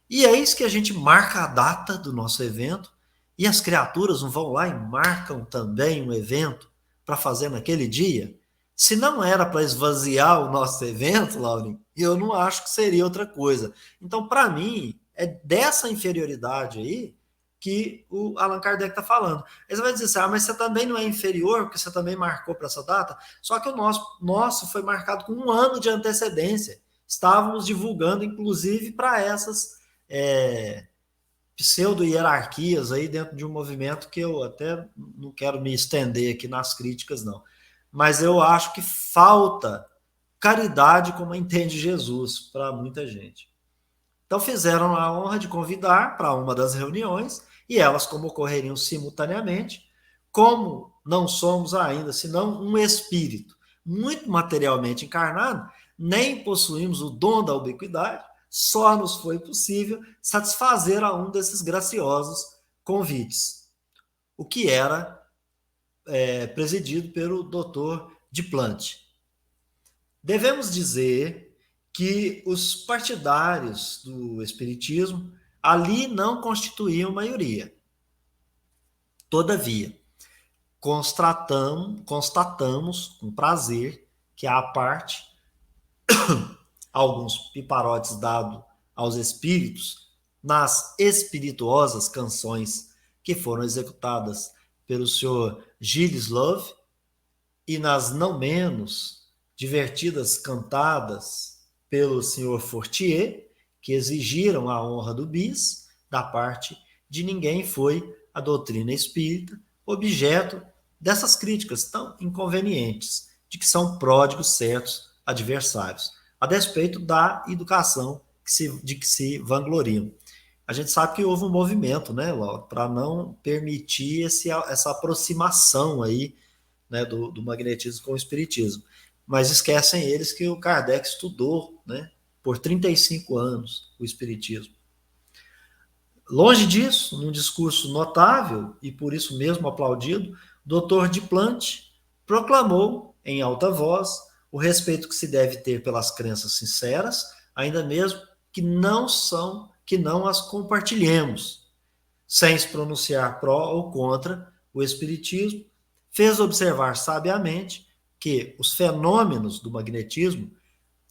E é isso que a gente marca a data do nosso evento e as criaturas não vão lá e marcam também um evento para fazer naquele dia. Se não era para esvaziar o nosso evento, Laurinho, eu não acho que seria outra coisa. Então, para mim, é dessa inferioridade aí que o Allan Kardec está falando. Aí você vai dizer assim, mas você também não é inferior, porque você também marcou para essa data? Só que o nosso foi marcado com 1 ano de antecedência. Estávamos divulgando, inclusive, para essas pseudo-hierarquias aí dentro de um movimento que eu até não quero me estender aqui nas críticas, não. Mas eu acho que falta caridade como entende Jesus para muita gente. Então fizeram a honra de convidar para uma das reuniões, e elas, como ocorreriam simultaneamente, como não somos ainda senão um espírito muito materialmente encarnado, nem possuímos o dom da ubiquidade, só nos foi possível satisfazer a um desses graciosos convites, o que era presidido pelo Dr. Duplanty. Devemos dizer que os partidários do espiritismo ali não constituíam maioria. Todavia, constatamos com prazer que à parte alguns piparotes dados aos espíritos nas espirituosas canções que foram executadas pelo senhor Gilles Love e nas não menos divertidas cantadas pelo senhor Fortier, que exigiram a honra do bis, da parte de ninguém foi a doutrina espírita objeto dessas críticas tão inconvenientes, de que são pródigos certos adversários, a despeito da educação de que se vangloriam. a gente sabe que houve um movimento, né, para não permitir essa aproximação aí, né, do magnetismo com o espiritismo. Mas esquecem eles que o Kardec estudou, né, por 35 anos o espiritismo. Longe disso, num discurso notável e por isso mesmo aplaudido, Dr. Duplanty proclamou em alta voz o respeito que se deve ter pelas crenças sinceras, ainda mesmo que não as compartilhemos, sem se pronunciar pró ou contra o espiritismo, fez observar sabiamente que os fenômenos do magnetismo,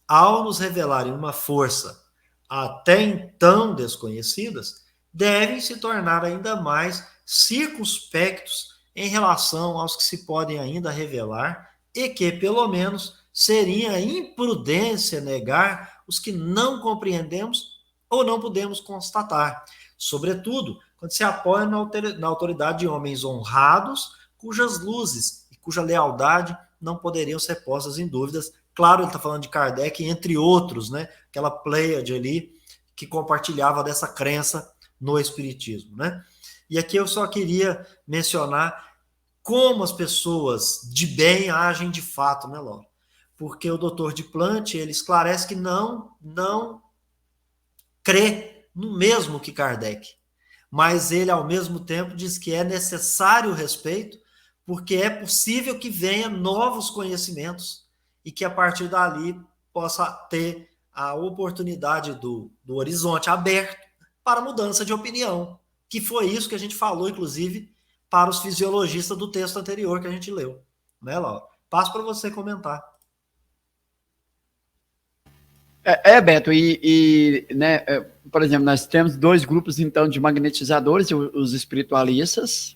ao nos revelarem uma força até então desconhecidas, devem se tornar ainda mais circunspectos em relação aos que se podem ainda revelar e que, pelo menos, seria imprudência negar os que não compreendemos ou não podemos constatar, sobretudo quando se apoia na autoridade de homens honrados, cujas luzes e cuja lealdade não poderiam ser postas em dúvidas. Claro, ele está falando de Kardec, entre outros, né? Aquela pleiade ali que compartilhava dessa crença no espiritismo, né? E aqui eu só queria mencionar como as pessoas de bem agem de fato, né, Laura? Porque o Dr. Duplanty, ele esclarece que não crê no mesmo que Kardec, mas ele, ao mesmo tempo, diz que é necessário o respeito, porque é possível que venha novos conhecimentos e que, a partir dali, possa ter a oportunidade do horizonte aberto para mudança de opinião, que foi isso que a gente falou, inclusive, para os fisiologistas do texto anterior que a gente leu. Né, Laura? Passo para você comentar. Beto, né, por exemplo, nós temos dois grupos, então, de magnetizadores, os espiritualistas,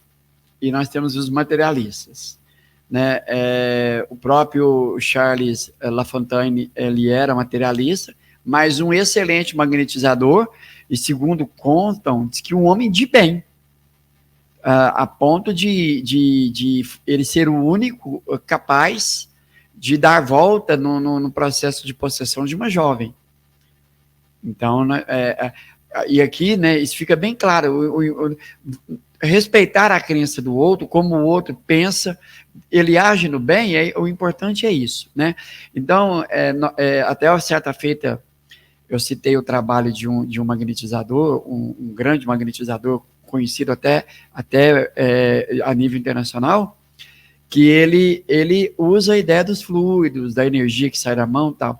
e nós temos os materialistas. Né? O próprio Charles Lafontaine, ele era materialista, mas um excelente magnetizador, e segundo contam, diz que um homem de bem, a ponto de ele ser o único capaz de dar volta no processo de possessão de uma jovem. Então, e aqui, né, isso fica bem claro, respeitar a crença do outro, como o outro pensa, ele age no bem, o importante é isso, né? Então, até uma certa feita, eu citei o trabalho de um magnetizador, um grande magnetizador, conhecido até a nível internacional, que ele usa a ideia dos fluidos, da energia que sai da mão e tal,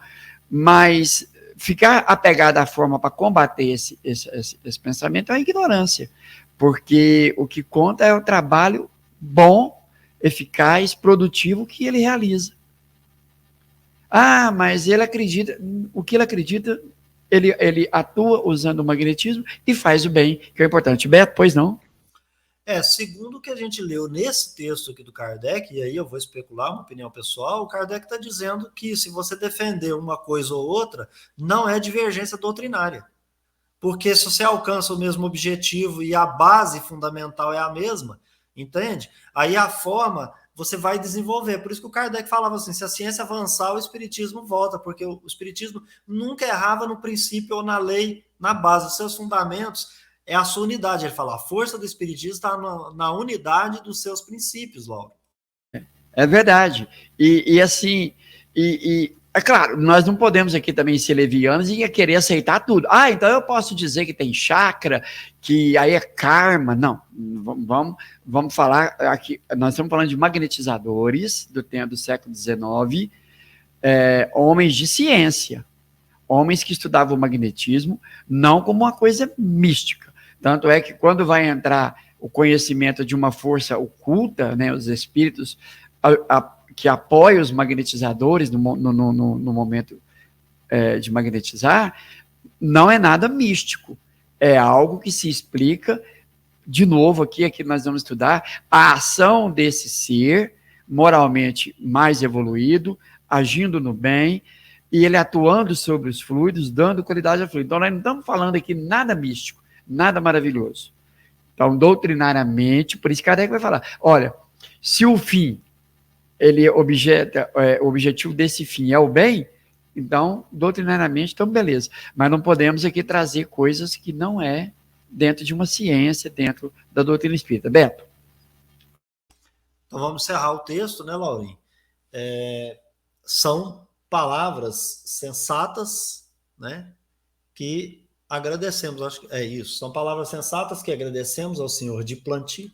mas ficar apegado à forma para combater esse pensamento é uma ignorância, porque o que conta é o trabalho bom, eficaz, produtivo que ele realiza. Ah, mas ele acredita, o que ele acredita, ele atua usando o magnetismo e faz o bem, que é importante. Beto, pois não? Segundo o que a gente leu nesse texto aqui do Kardec, e aí eu vou especular uma opinião pessoal, o Kardec está dizendo que se você defender uma coisa ou outra, não é divergência doutrinária. Porque se você alcança o mesmo objetivo e a base fundamental é a mesma, entende? Aí a forma você vai desenvolver. Por isso que o Kardec falava assim, se a ciência avançar, o espiritismo volta, porque o espiritismo nunca errava no princípio ou na lei, na base. Os seus fundamentos é a sua unidade. Ele fala, a força do espiritismo está na unidade dos seus princípios, Laura. É verdade. E assim, é claro, nós não podemos aqui também ser levianos e querer aceitar tudo. Ah, então eu posso dizer que tem chakra, que aí é karma. Não, vamos falar aqui, nós estamos falando de magnetizadores do tempo do século XIX, homens de ciência, homens que estudavam o magnetismo, não como uma coisa mística. Tanto é que quando vai entrar o conhecimento de uma força oculta, né, os espíritos que apoiam os magnetizadores no momento de magnetizar, não é nada místico. É algo que se explica, de novo, aqui nós vamos estudar a ação desse ser moralmente mais evoluído, agindo no bem, e ele atuando sobre os fluidos, dando qualidade ao fluido. Então, nós não estamos falando aqui nada místico, nada maravilhoso. Então, doutrinariamente, por isso Kardec vai falar, olha, se o fim, o objetivo desse fim é o bem, então, doutrinariamente, então beleza. Mas não podemos aqui trazer coisas que não é dentro de uma ciência, dentro da doutrina espírita. Beto? Então vamos encerrar o texto, né, Laurinho? São palavras sensatas, né, que agradecemos, acho que é isso, são palavras sensatas que agradecemos ao senhor Duplanty,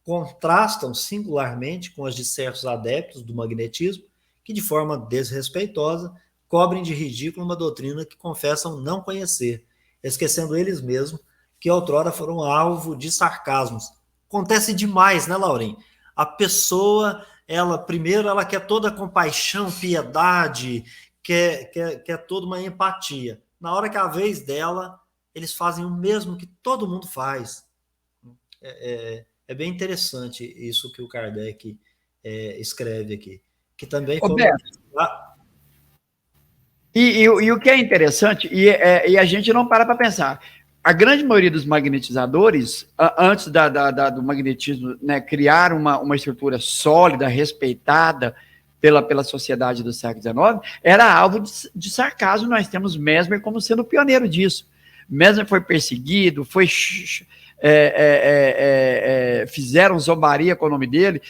contrastam singularmente com as de certos adeptos do magnetismo, que de forma desrespeitosa cobrem de ridículo uma doutrina que confessam não conhecer, esquecendo eles mesmos que outrora foram alvo de sarcasmos. Acontece demais, né, Laurinho? A pessoa, primeiro, ela quer toda compaixão, piedade, quer toda uma empatia. Na hora que é a vez dela, eles fazem o mesmo que todo mundo faz. É bem interessante isso que o Kardec escreve aqui. Que também foi... E o que é interessante, e a gente não para pensar, a grande maioria dos magnetizadores, antes do magnetismo, né, criar uma estrutura sólida, respeitada pela sociedade do século XIX, era alvo de sarcasmo. Nós temos Mesmer como sendo o pioneiro disso. Mesmer foi perseguido, fizeram zombaria com o nome dele,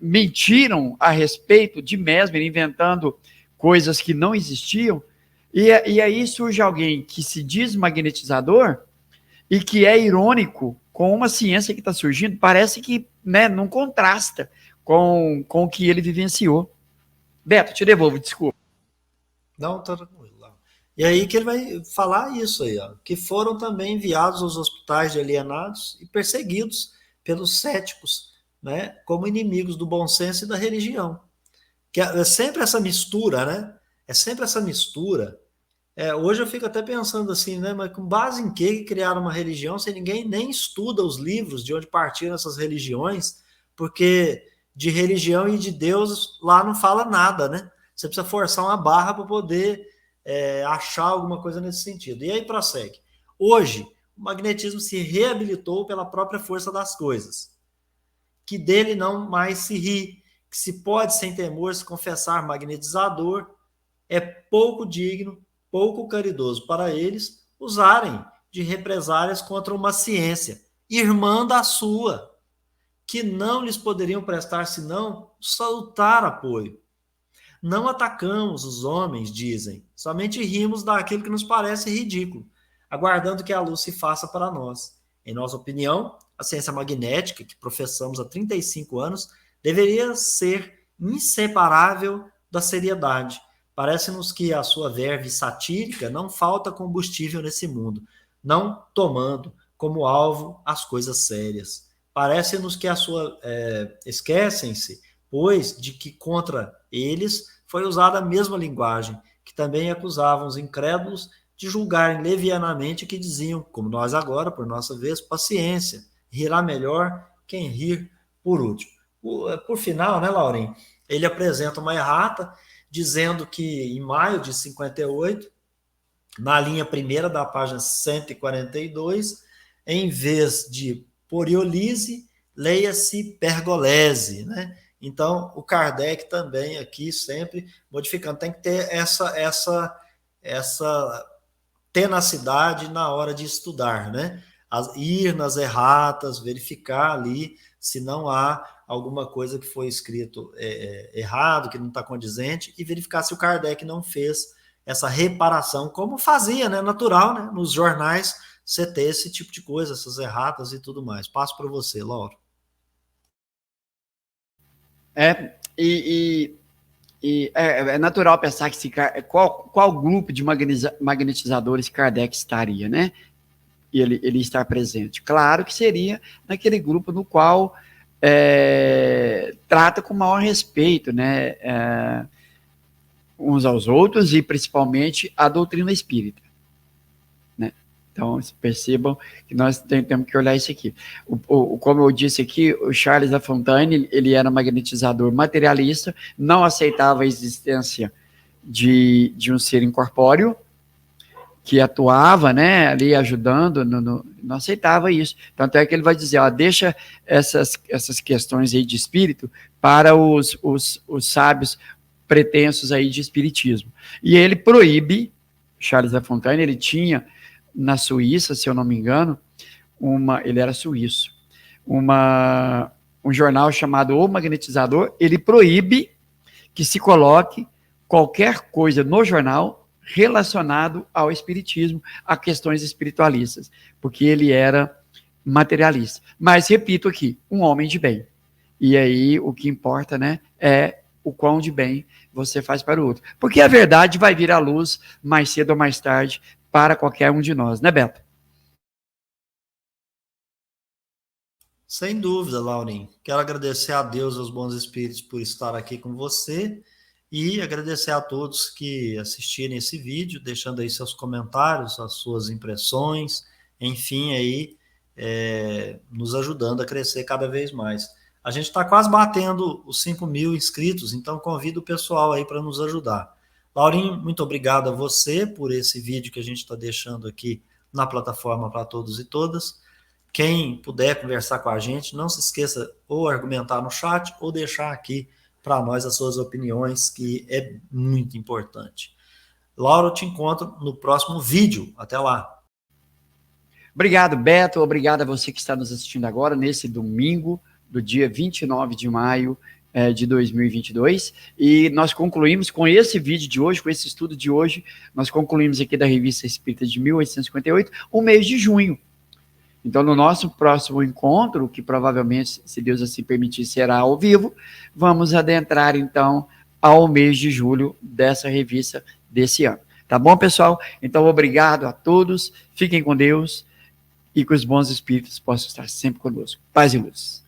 mentiram a respeito de Mesmer, inventando coisas que não existiam, e aí surge alguém que se diz magnetizador e que é irônico com uma ciência que está surgindo, parece que, né, não contrasta com o que ele vivenciou. Beto, te devolvo, desculpa. Não, tá tranquilo. E aí que ele vai falar isso aí, ó, que foram também enviados aos hospitais de alienados e perseguidos pelos céticos, né, como inimigos do bom senso e da religião. Que é sempre essa mistura, né? É sempre essa mistura. Hoje eu fico até pensando assim, né? Mas com base em que criaram uma religião se ninguém nem estuda os livros de onde partiram essas religiões? Porque de religião e de Deus lá não fala nada, né? Você precisa forçar uma barra para poder achar alguma coisa nesse sentido. E aí prossegue. Hoje, o magnetismo se reabilitou pela própria força das coisas, que dele não mais se ri, que se pode sem temor se confessar magnetizador, é pouco digno, pouco caridoso para eles usarem de represálias contra uma ciência, irmã da sua, que não lhes poderiam prestar senão salutar apoio. Não atacamos os homens, dizem, somente rimos daquilo que nos parece ridículo, aguardando que a luz se faça para nós. Em nossa opinião, a ciência magnética, que professamos há 35 anos, deveria ser inseparável da seriedade. Parece-nos que a sua verve satírica não falta combustível nesse mundo, não tomando como alvo as coisas sérias. Parece-nos que esquecem-se, pois, de que contra eles foi usada a mesma linguagem, que também acusavam os incrédulos de julgarem levianamente, que diziam, como nós agora, por nossa vez, paciência, rirá melhor quem rir por último. Por final, né, Laurinho, ele apresenta uma errata, dizendo que em maio de 58, na linha primeira da página 142, em vez de poriolise, leia-se pergolese, né? Então, o Kardec também aqui sempre modificando, tem que ter essa tenacidade na hora de estudar, né? Ir nas erratas, verificar ali se não há alguma coisa que foi escrito errado, que não está condizente, e verificar se o Kardec não fez essa reparação, como fazia, né? Natural, né? Nos jornais, você ter esse tipo de coisa, essas erratas e tudo mais. Passo para você, Laura. É natural pensar que qual grupo de magnetizadores Kardec estaria, né? E ele estar presente. Claro que seria naquele grupo no qual trata com maior respeito, né? Uns aos outros e principalmente a doutrina espírita, né? Então, percebam que nós temos que olhar isso aqui. Como eu disse aqui, o Charles Lafontaine, ele era magnetizador materialista, não aceitava a existência de um ser incorpóreo, que atuava, né, ali ajudando, não aceitava isso. Tanto é que ele vai dizer, ó, deixa essas questões aí de espírito para os sábios pretensos aí de espiritismo. E ele proíbe, Charles Lafontaine, ele tinha na Suíça, se eu não me engano, ele era suíço, um jornal chamado O Magnetizador. Ele proíbe que se coloque qualquer coisa no jornal relacionado ao espiritismo, a questões espiritualistas, porque ele era materialista. Mas, repito aqui, um homem de bem. E aí, o que importa, né, é o quão de bem você faz para o outro. Porque a verdade vai vir à luz mais cedo ou mais tarde para qualquer um de nós, né, Beto? Sem dúvida, Laurinho. Quero agradecer a Deus e aos bons espíritos por estar aqui com você e agradecer a todos que assistirem esse vídeo, deixando aí seus comentários, as suas impressões, enfim, aí nos ajudando a crescer cada vez mais. A gente está quase batendo os 5.000 inscritos, então convido o pessoal aí para nos ajudar. Laurinho, muito obrigado a você por esse vídeo que a gente está deixando aqui na plataforma para todos e todas. Quem puder conversar com a gente, não se esqueça ou argumentar no chat ou deixar aqui para nós as suas opiniões, que é muito importante. Laura, eu te encontro no próximo vídeo. Até lá. Obrigado, Beto. Obrigado a você que está nos assistindo agora, nesse domingo do dia 29 de maio de 2022. E nós concluímos com esse vídeo de hoje, com esse estudo de hoje, nós concluímos aqui da Revista Espírita de 1858, o mês de junho. Então, no nosso próximo encontro, que provavelmente, se Deus assim permitir, será ao vivo, vamos adentrar, então, ao mês de julho dessa revista desse ano. Tá bom, pessoal? Então, obrigado a todos, fiquem com Deus e que os bons espíritos possam estar sempre conosco. Paz e luz.